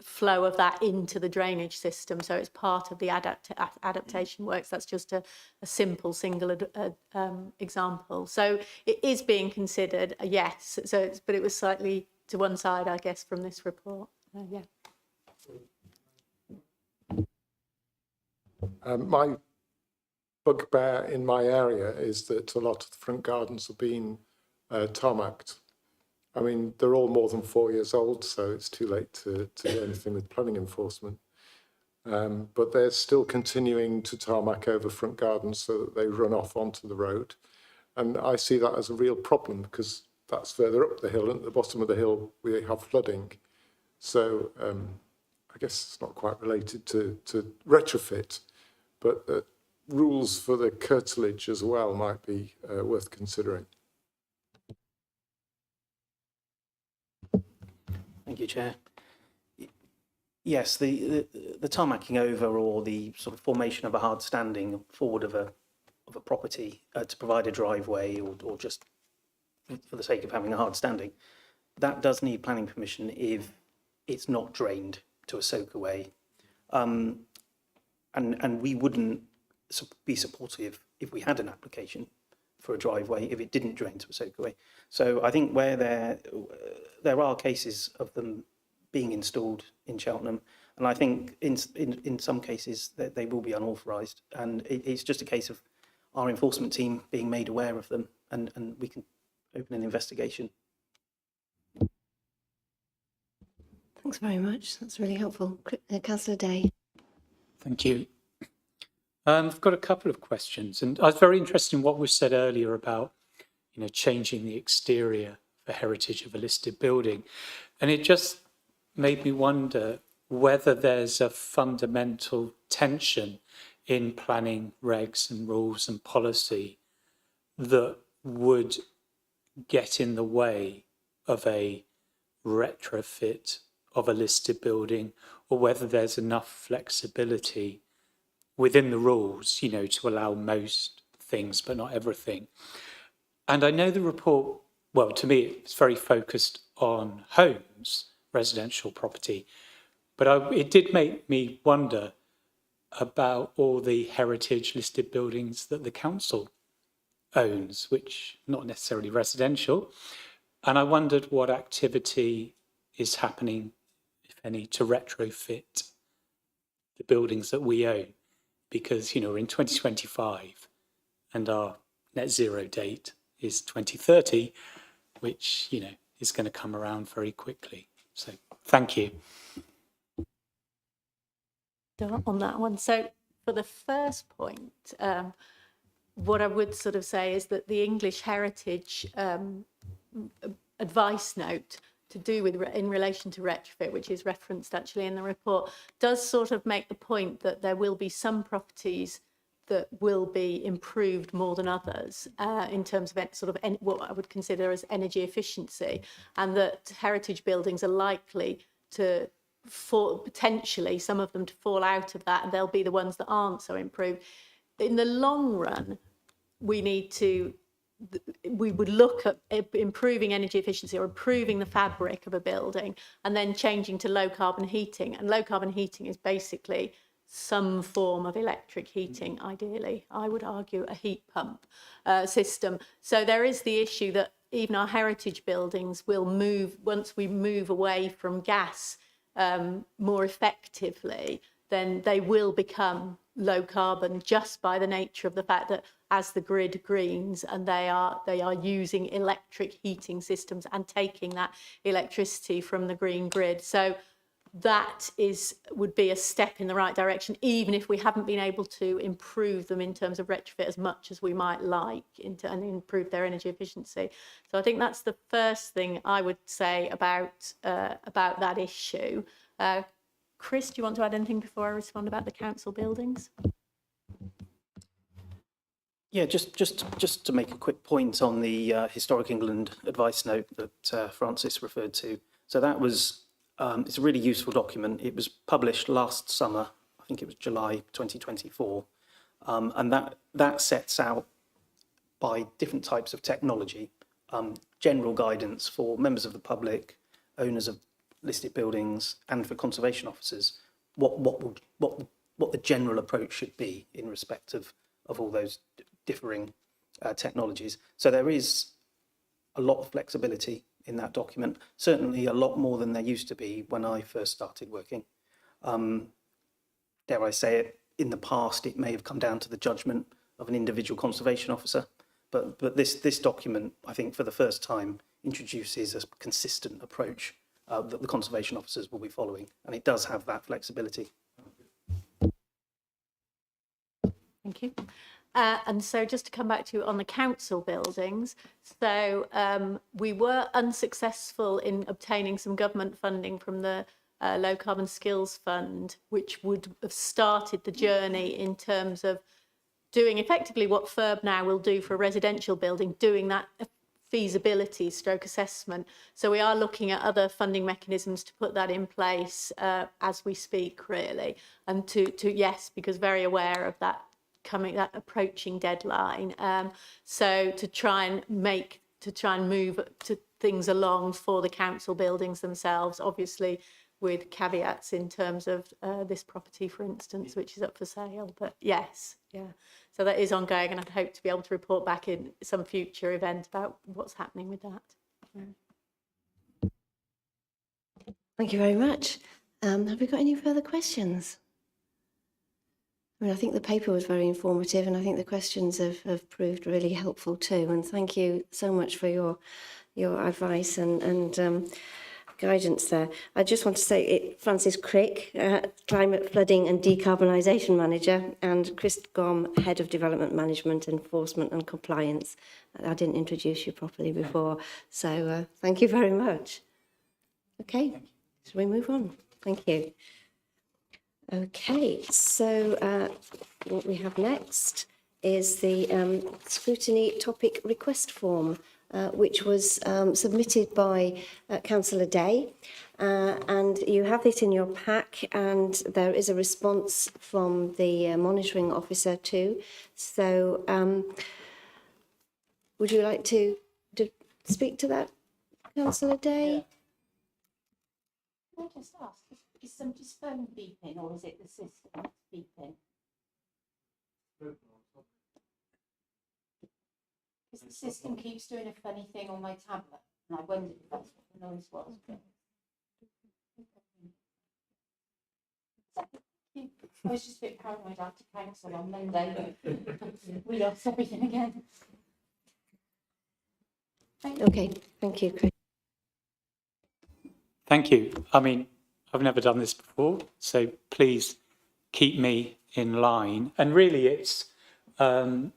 flow of that into the drainage system. So it's part of the adaptation works. That's just a simple single example. So it is being considered, yes. But it was slightly to one side, I guess, from this report. Yeah. My bugbear in my area is that a lot of the front gardens are being tarmacked. I mean, they're all more than 4 years old, so it's too late to do anything with planning enforcement. But they're still continuing to tarmac over front gardens so that they run off onto the road. And I see that as a real problem, because that's further up the hill, and at the bottom of the hill we have flooding. So I guess it's not quite related to retrofit, but rules for the curtilage as well might be worth considering. Thank you, Chair. Yes, the tarmacking over, or the sort of formation of a hard standing forward of a property to provide a driveway, or just for the sake of having a hard standing, that does need planning permission if it's not drained to a soakaway. And we wouldn't be supportive if we had an application for a driveway if it didn't drain to a soakaway. So I think where there are cases of them being installed in Cheltenham, and I think in some cases that they will be unauthorised, and it's just a case of our enforcement team being made aware of them and we can open an investigation. Thanks very much. That's really helpful. Councillor Day. Thank you. I've got a couple of questions, and I was very interested in what was said earlier about, changing the exterior for heritage of a listed building, and it just made me wonder whether there's a fundamental tension in planning regs and rules and policy that would get in the way of a retrofit of a listed building, or whether there's enough flexibility within the rules, to allow most things, but not everything. And I know the report, well, to me, it's very focused on homes, residential property, but it did make me wonder about all the heritage listed buildings that the council owns, which not necessarily residential. And I wondered what activity is happening, if any, to retrofit the buildings that we own. Because, we're in 2025 and our net zero date is 2030, which, is going to come around very quickly. So thank you. On that one. So for the first point, what I would sort of say is that the English Heritage advice note to do with in relation to retrofit, which is referenced actually in the report, does sort of make the point that there will be some properties that will be improved more than others in terms of what I would consider as energy efficiency, and that heritage buildings are likely to potentially some of them to fall out of that, and they'll be the ones that aren't so improved. In the long run, we would look at improving energy efficiency or improving the fabric of a building and then changing to low carbon heating. And low carbon heating is basically some form of electric heating, ideally. I would argue a heat pump system. So there is the issue that even our heritage buildings will move, once we move away from gas more effectively, then they will become low carbon just by the nature of the fact that as the grid greens and they are using electric heating systems and taking that electricity from the green grid. So that would be a step in the right direction, even if we haven't been able to improve them in terms of retrofit as much as we might like and improve their energy efficiency. So I think that's the first thing I would say about that issue. Chris, do you want to add anything before I respond about the council buildings? Yeah, just to make a quick point on the Historic England advice note that Francis referred to. So that was, it's a really useful document. It was published last summer, I think it was July 2024. And that sets out by different types of technology, general guidance for members of the public, owners of listed buildings, and for conservation officers, what the general approach should be in respect of all those differing technologies. So there is a lot of flexibility in that document, certainly a lot more than there used to be when I first started working. Dare I say it, in the past it may have come down to the judgment of an individual conservation officer, but this document, I think for the first time, introduces a consistent approach that the conservation officers will be following, and it does have that flexibility. Thank you. And so just to come back to on the council buildings, so we were unsuccessful in obtaining some government funding from the Low Carbon Skills Fund, which would have started the journey in terms of doing effectively what FIRB now will do for a residential building, doing that feasibility stroke assessment. So we are looking at other funding mechanisms to put that in place as we speak, really, and to yes, because very aware of that approaching deadline. So to try and move things along for the council buildings themselves, obviously with caveats in terms of this property, for instance, which is up for sale. But yes, yeah. So that is ongoing, and I'd hope to be able to report back in some future event about what's happening with that. Yeah. Thank you very much. Have we got any further questions? I mean, I think the paper was very informative, and I think the questions have proved really helpful too. And thank you so much for your advice and guidance there. I just want to say Francis Crick, Climate, Flooding and Decarbonisation Manager, and Chris Gom, Head of Development Management, Enforcement and Compliance. I didn't introduce you properly before, so thank you very much. Okay, shall we move on? Thank you. Okay, so what we have next is the scrutiny topic request form, which was submitted by Councillor Day. And you have it in your pack, and there is a response from the monitoring officer too. So would you like to speak to that, Councillor Day? Can I just ask, is somebody's phone beeping or is it the system that's beeping? Because the system keeps doing a funny thing on my tablet, and I wondered if that's what the noise was. I was just a bit paranoid after council on Monday. We lost everything again. Okay, thank you, Chris. Thank you. I mean, I've never done this before, so please keep me in line. And really, it's I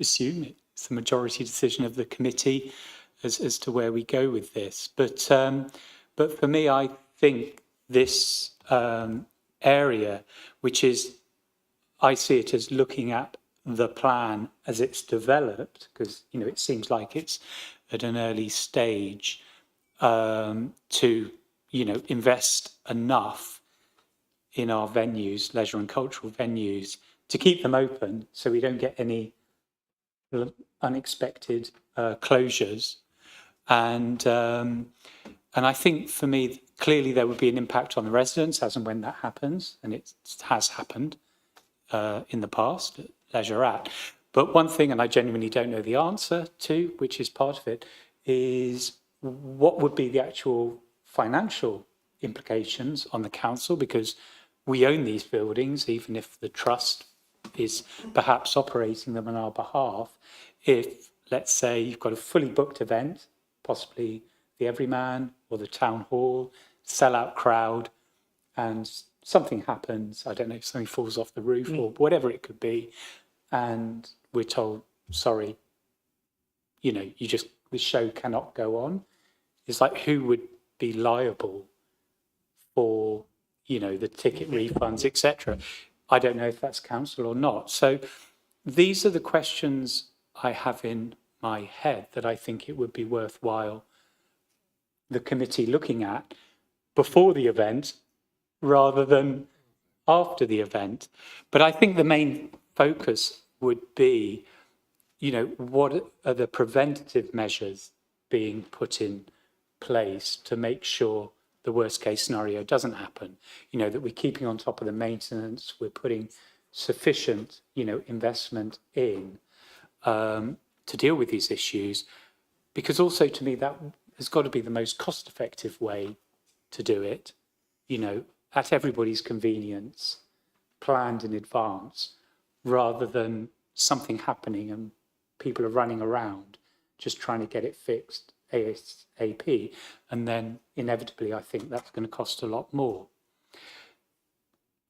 assume it's the majority decision of the committee as to where we go with this. But for me, I think this area, which is, I see it as looking at the plan as it's developed, because it seems like it's at an early stage, to invest enough in our venues, leisure and cultural venues, to keep them open so we don't get any unexpected closures. And I think for me, clearly there would be an impact on the residents as and when that happens, and it has happened in the past at Leisure At. But one thing, and I genuinely don't know the answer to, which is part of it, is what would be the actual financial implications on the council, because we own these buildings, even if the trust is perhaps operating them on our behalf. If, let's say, you've got a fully booked event, possibly the Everyman or the Town Hall, sellout crowd, and something happens, I don't know, something falls off the roof or whatever it could be, and we're told, sorry, the show cannot go on. It's like, who would be liable for, the ticket refunds, etc.? I don't know if that's council or not. So these are the questions I have in my head that I think it would be worthwhile the committee looking at before the event rather than after the event. But I think the main focus would be, what are the preventative measures being put in place to make sure the worst case scenario doesn't happen, that we're keeping on top of the maintenance, we're putting sufficient, investment in to deal with these issues, because also to me that has got to be the most cost effective way to do it, at everybody's convenience, planned in advance, rather than something happening and people are running around just trying to get it fixed ASAP. And then inevitably, I think that's going to cost a lot more.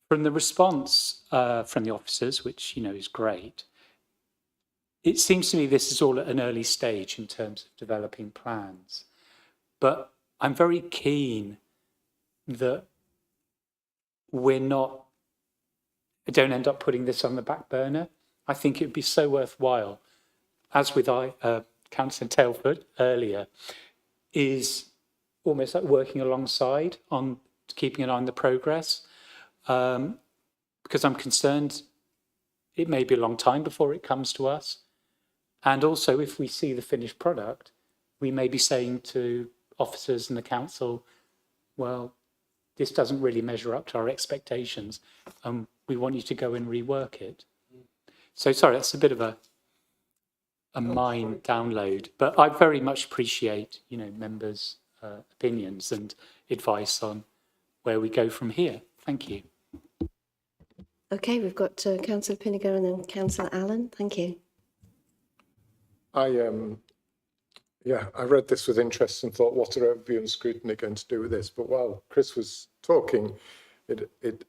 From the response from the officers, which, is great, it seems to me this is all at an early stage in terms of developing plans. But I'm very keen that don't end up putting this on the back burner. I think it'd be so worthwhile, as with Councillor Tailford earlier, is almost like working alongside on keeping an eye on the progress, because I'm concerned it may be a long time before it comes to us. And also, if we see the finished product, we may be saying to officers and the council, well, this doesn't really measure up to our expectations, and we want you to go and rework it. So sorry, that's a bit of a mind download, but I very much appreciate, members' opinions and advice on where we go from here. Thank you. Okay, we've got Councillor Pinniger and then Councillor Allen. Thank you. I read this with interest and thought, what are overview and scrutiny going to do with this? But while Chris was talking, it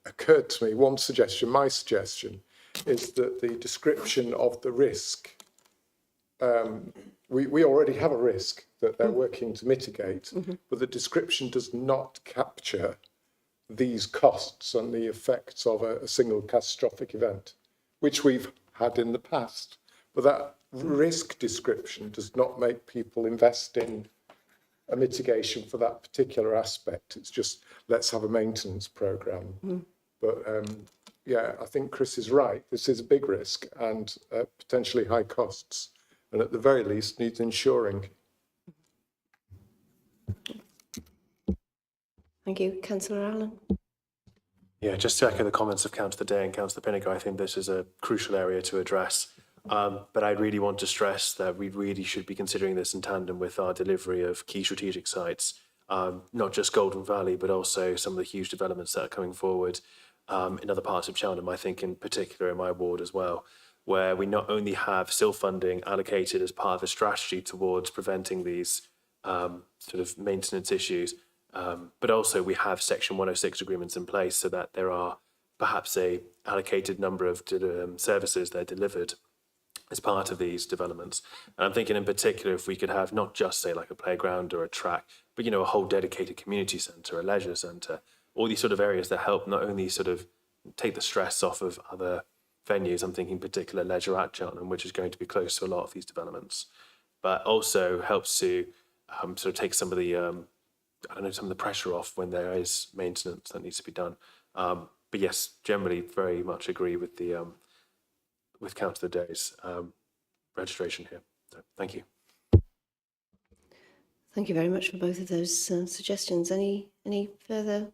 occurred to me, my suggestion is that the description of the risk, we already have a risk that they're working to mitigate, but the description does not capture these costs and the effects of a single catastrophic event, which we've had in the past. But that risk description does not make people invest in a mitigation for that particular aspect. It's just, let's have a maintenance programme. But I think Chris is right. This is a big risk and potentially high costs, and at the very least needs insuring. Thank you. Councillor Allen. Yeah, just to echo the comments of Councillor Day and Councillor Pinniger, I think this is a crucial area to address. But I really want to stress that we really should be considering this in tandem with our delivery of key strategic sites, not just Golden Valley, but also some of the huge developments that are coming forward in other parts of Cheltenham, I think in particular in my ward as well, where we not only have SIL funding allocated as part of a strategy towards preventing these sort of maintenance issues, but also we have Section 106 agreements in place so that there are perhaps a allocated number of services that are delivered as part of these developments. And I'm thinking in particular, if we could have not just say like a playground or a track, but, a whole dedicated community centre, a leisure centre, all these sort of areas that help not only sort of take the stress off of other venues, I'm thinking particular leisure at Cheltenham, which is going to be close to a lot of these developments, but also helps to sort of take some of the, some of the pressure off when there is maintenance that needs to be done. But yes, generally very much agree with the, with Councillor Day's registration here. So, thank you. Thank you very much for both of those suggestions. Any further?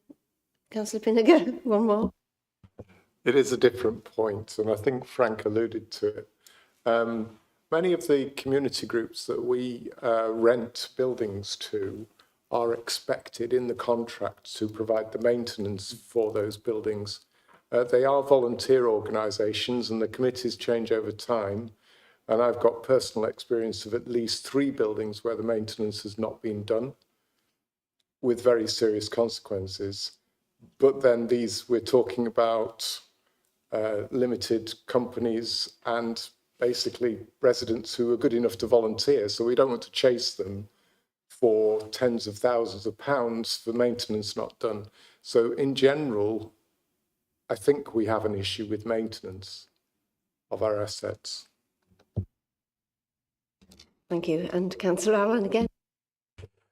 Councillor Pinniger, one more. It is a different point, and I think Frank alluded to it. Many of the community groups that we rent buildings to are expected in the contract to provide the maintenance for those buildings. They are volunteer organisations and the committees change over time. And I've got personal experience of at least 3 buildings where the maintenance has not been done with very serious consequences. But then we're talking about limited companies and basically residents who are good enough to volunteer. So we don't want to chase them for tens of thousands of pounds for maintenance not done. So in general, I think we have an issue with maintenance of our assets. Thank you. And Councillor Allen again.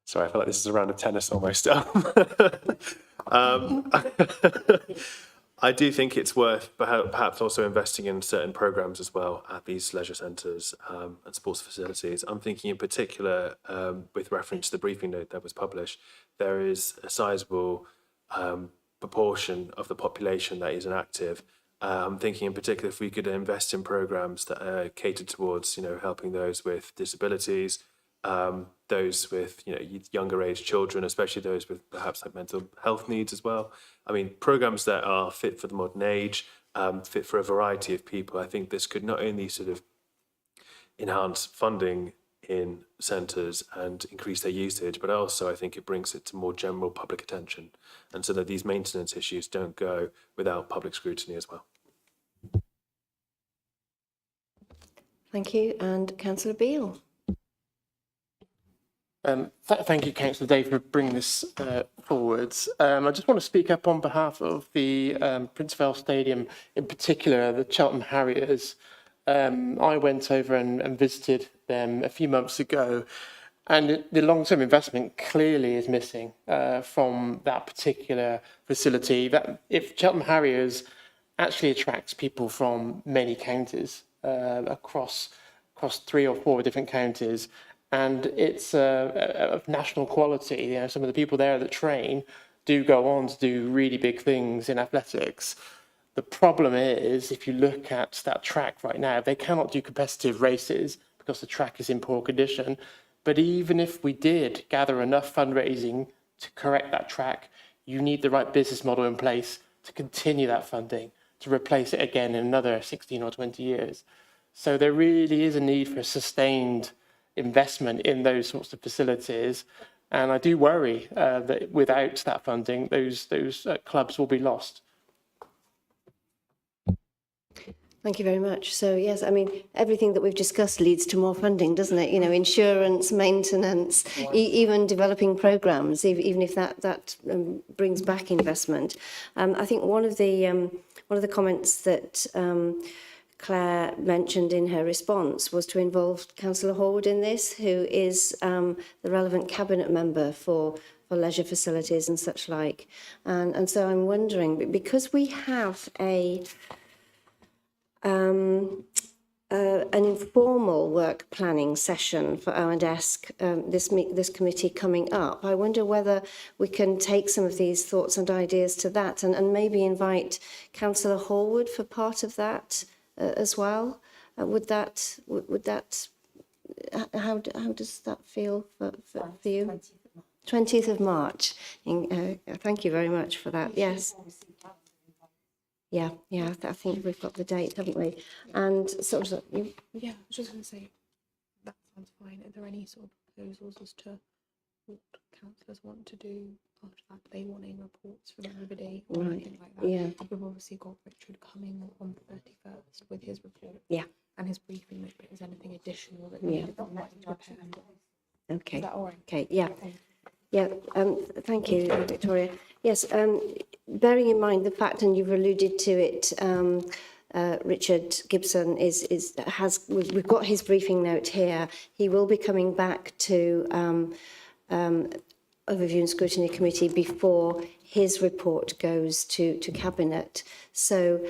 Sorry, I feel like this is a round of tennis almost. I do think it's worth perhaps also investing in certain programmes as well at these leisure centres and sports facilities. I'm thinking in particular, with reference to the briefing note that was published, there is a sizable proportion of the population that is inactive. I'm thinking in particular if we could invest in programmes that are catered towards, helping those with disabilities, those with, younger age children, especially those with perhaps like mental health needs as well. I mean, programmes that are fit for the modern age, fit for a variety of people. I think this could not only sort of enhance funding in centres and increase their usage, but also I think it brings it to more general public attention, and so that these maintenance issues don't go without public scrutiny as well. Thank you. And Councillor Beale. Thank you, Councillor Day, for bringing this forwards. I just want to speak up on behalf of the Prince of Wales Stadium, in particular the Cheltenham Harriers. I went over and visited them a few months ago, and the long-term investment clearly is missing from that particular facility. That if Cheltenham Harriers actually attracts people from many counties across 3 or 4 different counties, and it's of national quality. Some of the people there that train do go on to do really big things in athletics. The problem is, if you look at that track right now, they cannot do competitive races because the track is in poor condition. But even if we did gather enough fundraising to correct that track, you need the right business model in place to continue that funding. to replace it again in another 16 or 20 years. So there really is a need for sustained investment in those sorts of facilities. And I do worry that without that funding, those clubs will be lost. Thank you very much. So yes, I mean, everything that we've discussed leads to more funding, doesn't it? You know, insurance, maintenance, even developing programmes, even if that brings back investment. I think one of the comments that Claire mentioned in her response was to involve Councillor Horwood in this, who is the relevant cabinet member for leisure facilities and such like. And so I'm wondering, because we have an informal work planning session for O&S, this committee coming up. I wonder whether we can take some of these thoughts and ideas to that and maybe invite Councillor Horwood for part of that as well. Would that how does that feel for you? 20th of March. Thank you very much for that. Yes. Yeah, I think we've got the date, haven't we? And sort of, Yeah, I was just going to say, that sounds fine. Are there any sort of proposals as to what councillors want to do after that? They wanting reports from everybody or anything like that? yeah. We've obviously got Richard coming on the 31st with his report. Yeah. And his briefing note, but is anything additional that needed to prepare? Okay. Is that all right? Okay, yeah. Yeah, thank you, Victoria. Yes, bearing in mind the fact, and you've alluded to it, Richard Gibson we've got his briefing note here. He will be coming back to Overview and Scrutiny Committee before his report goes to Cabinet. So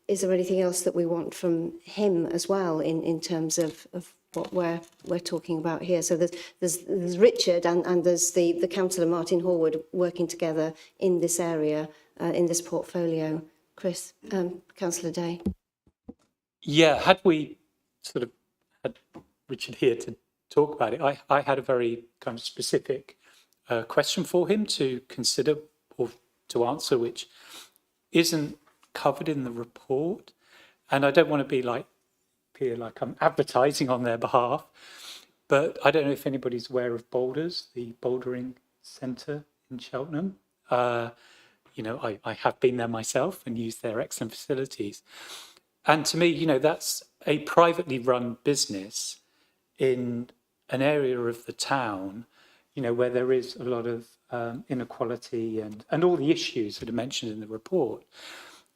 is there anything else that we want from him as well in terms of what we're talking about here? So there's Richard and there's the Councillor Martin Horwood working together in this area, in this portfolio. Chris, Councillor Day. Yeah, had we sort of had Richard here to talk about it, I had a very kind of specific question for him to consider or to answer, which isn't covered in the report. And I don't want to appear like I'm advertising on their behalf, but I don't know if anybody's aware of Boulders, the bouldering centre in Cheltenham. I have been there myself and used their excellent facilities. And to me, that's a privately run business in an area of the town, where there is a lot of inequality and all the issues that are mentioned in the report.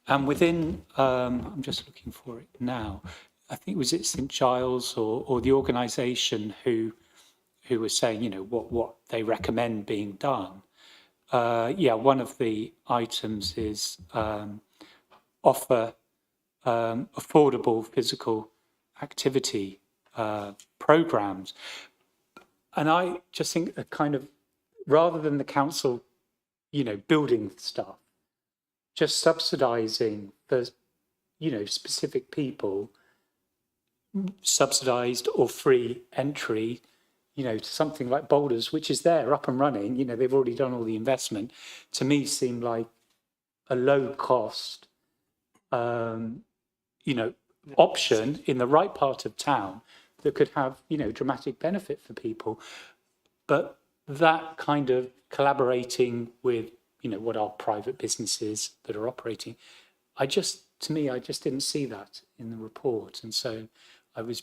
And within, I'm just looking for it now, I think was it St Giles or the organisation who was saying, what they recommend being done. One of the items is offer affordable physical activity programmes. And I just think a kind of, rather than the council, building stuff, just subsidising for, specific people, subsidised or free entry, to something like Boulders, which is there, up and running, they've already done all the investment, to me seemed like a low cost, option in the right part of town that could have, dramatic benefit for people. But that kind of collaborating with, what are private businesses that are operating, I just didn't see that in the report. And so I was,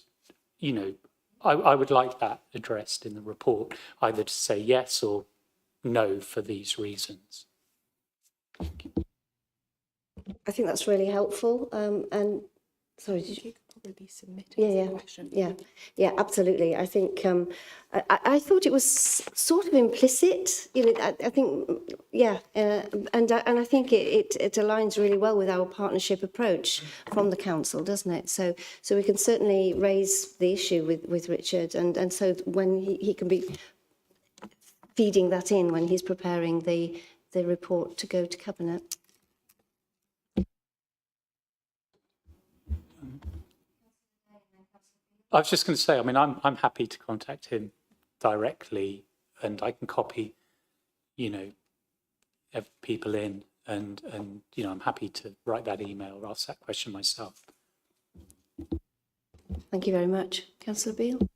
I would like that addressed in the report, either to say yes or no for these reasons. I think that's really helpful. And sorry, did you? Probably submitting question. Yeah, absolutely. I think I thought it was sort of implicit. I think and I think it aligns really well with our partnership approach from the council, doesn't it? So we can certainly raise the issue with Richard, and so when he can be feeding that in when he's preparing the report to go to Cabinet. I was just going to say, I'm happy to contact him directly, and I can copy, people in and you know, I'm happy to write that email or ask that question myself. Thank you very much. Councillor Beale?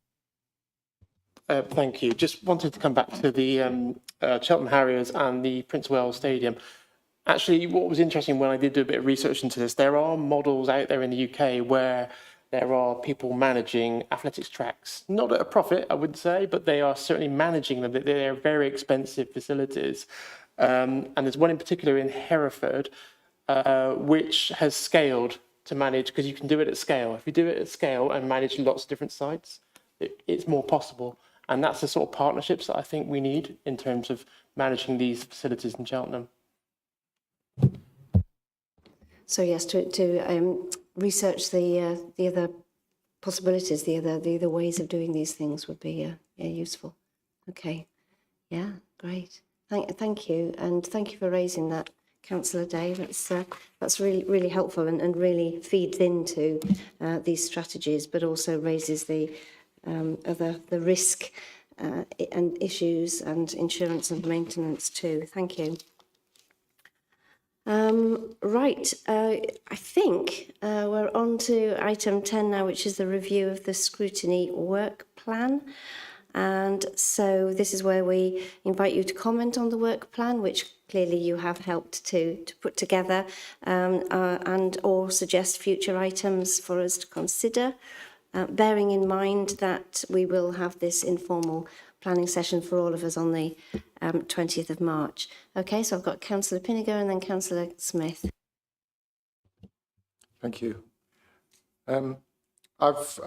Thank you. Just wanted to come back to the Cheltenham Harriers and the Prince of Wales Stadium. Actually, what was interesting when I did do a bit of research into this, there are models out there in the UK where there are people managing athletics tracks, not at a profit, I would say, but they are certainly managing them. They're very expensive facilities. And there's one in particular in Hereford, which has scaled to manage, because you can do it at scale. If you do it at scale and manage lots of different sites, it's more possible. And that's the sort of partnerships that I think we need in terms of managing these facilities in Cheltenham. So yes, to research the other possibilities, the other ways of doing these things would be useful. Okay, yeah, great. Thank you, and thank you for raising that, Councillor Day. That's really helpful and really feeds into these strategies, but also raises the risk and issues and insurance and maintenance too. Thank you. Right, I think we're on to item 10 now, which is the review of the scrutiny work plan. And so this is where we invite you to comment on the work plan, which clearly you have helped to put together, and or suggest future items for us to consider, bearing in mind that we will have this informal planning session for all of us on the 20th of March. Okay, so I've got Councillor Pinniger and then Councillor Smith. Thank you. I've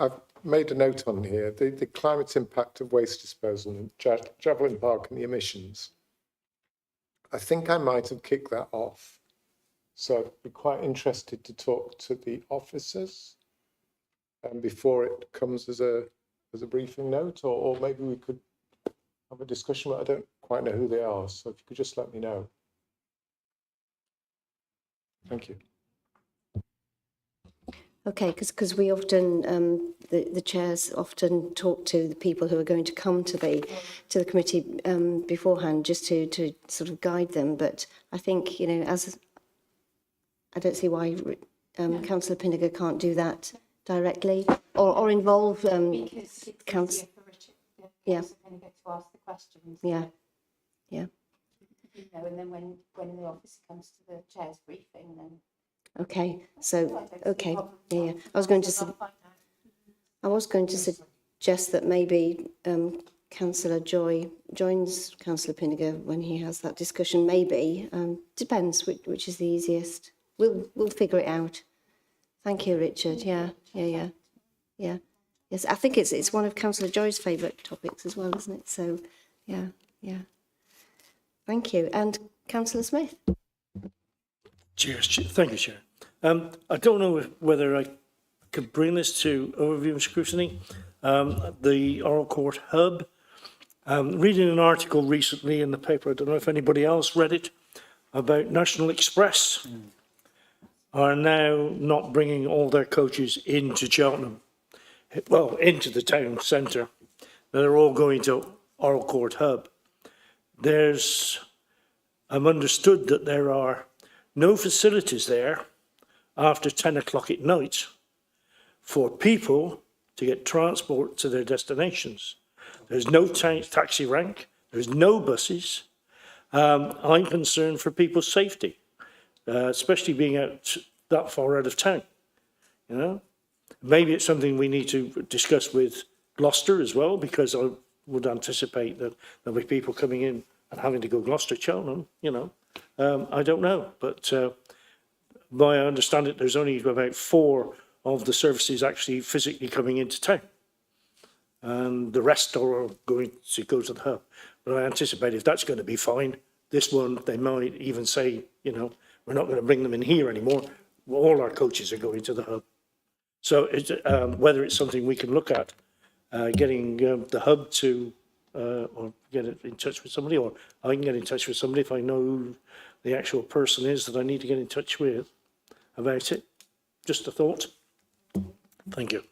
made a note on here, the climate impact of waste disposal in Javelin Park and the emissions. I think I might have kicked that off. So I'd be quite interested to talk to the officers before it comes as a briefing note, or maybe we could have a discussion, but I don't quite know who they are. So if you could just let me know. Thank you. Okay, because we often, the chairs often talk to the people who are going to come to the committee beforehand, just to sort of guide them. But I think, you know, I don't see why Councillor Pinniger can't do that directly or involve Because it's Councillor. easier for Richard, Yeah. Councillor Pinniger to ask the questions. Yeah, yeah. You know, and then when the officer comes to the chair's briefing, then. Okay, so okay, problem. yeah. I was going to suggest that maybe Councillor Joy joins Councillor Pinniger when he has that discussion. Maybe depends which is the easiest. We'll figure it out. Thank you, Richard. Yeah. Yes, I think it's one of Councillor Joy's favourite topics as well, isn't it? So, yeah. Thank you, and Councillor Smith. Cheers. Thank you, Chair. I don't know whether I could bring this to overview and scrutiny. The Oral Court Hub. Reading an article recently in the paper, I don't know if anybody else read it, about National Express are now not bringing all their coaches into Cheltenham, well, into the town centre. They're all going to Oral Court Hub. I'm understood that there are no facilities there after 10 o'clock at night for people to get transport to their destinations. There's no taxi rank, there's no buses. I'm concerned for people's safety, especially being out that far out of town. You know, maybe it's something we need to discuss with Gloucester as well, because I would anticipate that there'll be people coming in and having to go Gloucester, Cheltenham, you know. I don't know, but by I understand it, there's only about 4 of the services actually physically coming into town. And the rest are going to go to the hub. But I anticipate if that's going to be fine, this one, they might even say, you know, we're not going to bring them in here anymore. All our coaches are going to the hub. So whether it's something we can look at, getting the hub to, or get in touch with somebody, or I can get in touch with somebody if I know who the actual person is that I need to get in touch with about it. Just a thought. Thank you.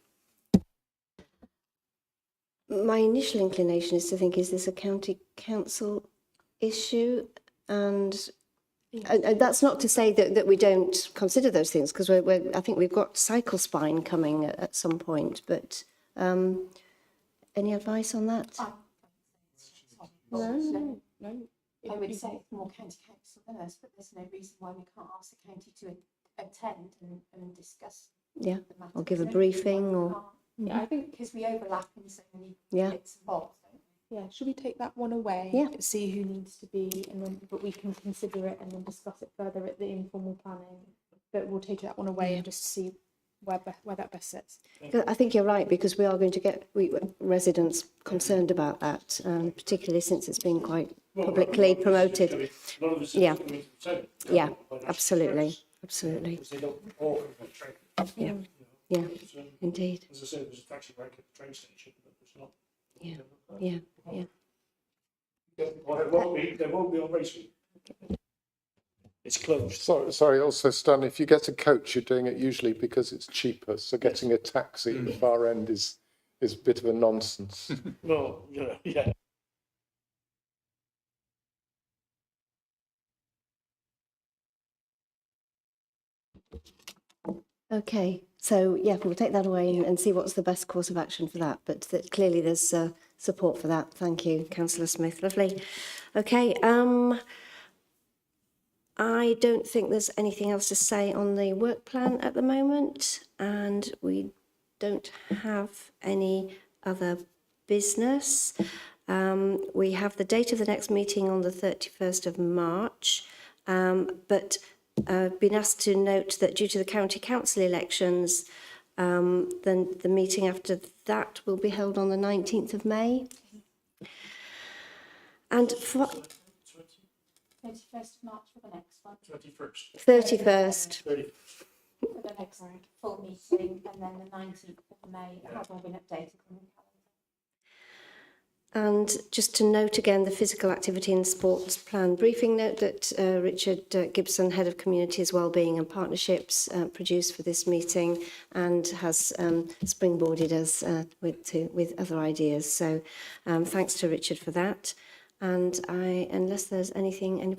My initial inclination is to think, is this a county council issue? And And that's not to say that we don't consider those things, because I think we've got cycle spine coming at some point, but any advice on that? No. I would say it's more county council than us, but there's no reason why we can't ask the county to attend and discuss. Yeah, the matter. or give a There's no reason briefing why we or... can't. Yeah, I think because we overlap in so many Yeah. bits and bobs. Don't we? Yeah, should we take that one away? Yeah. See who needs to be, and then but we can consider it and then discuss it further at the informal planning. But we'll take that one away and just see where that best sits. I think you're right, because we are going to get residents concerned about that, particularly since it's been quite publicly promoted. Yeah, yeah, absolutely, absolutely. Yeah, yeah, indeed. As I said, there's a taxi rank at the train station, but there's not. Yeah, yeah, yeah. There won't be on race week. It's closed. Sorry, also, Stan, if you get a coach, you're doing it usually because it's cheaper. So getting a taxi at the far end is a bit of a nonsense. Well, yeah. Okay, so yeah, we'll take that away and see what's the best course of action for that. But clearly there's support for that. Thank you, Councillor Smith. Lovely. Okay, I don't think there's anything else to say on the work plan at the moment, and we don't have any other business. We have the date of the next meeting on the 31st of March, but I've been asked to note that due to the county council elections, then the meeting after that will be held on the 19th of May. And for 31st of March for the next one. 31st. For the next full meeting, and then the 19th of May. It has all been updated on the calendar. And just to note again, the physical activity and sports plan briefing note that Richard Gibson, Head of Communities Wellbeing and Partnerships, produced for this meeting, and has springboarded us with other ideas. So thanks to Richard for that. And unless there's anything anybody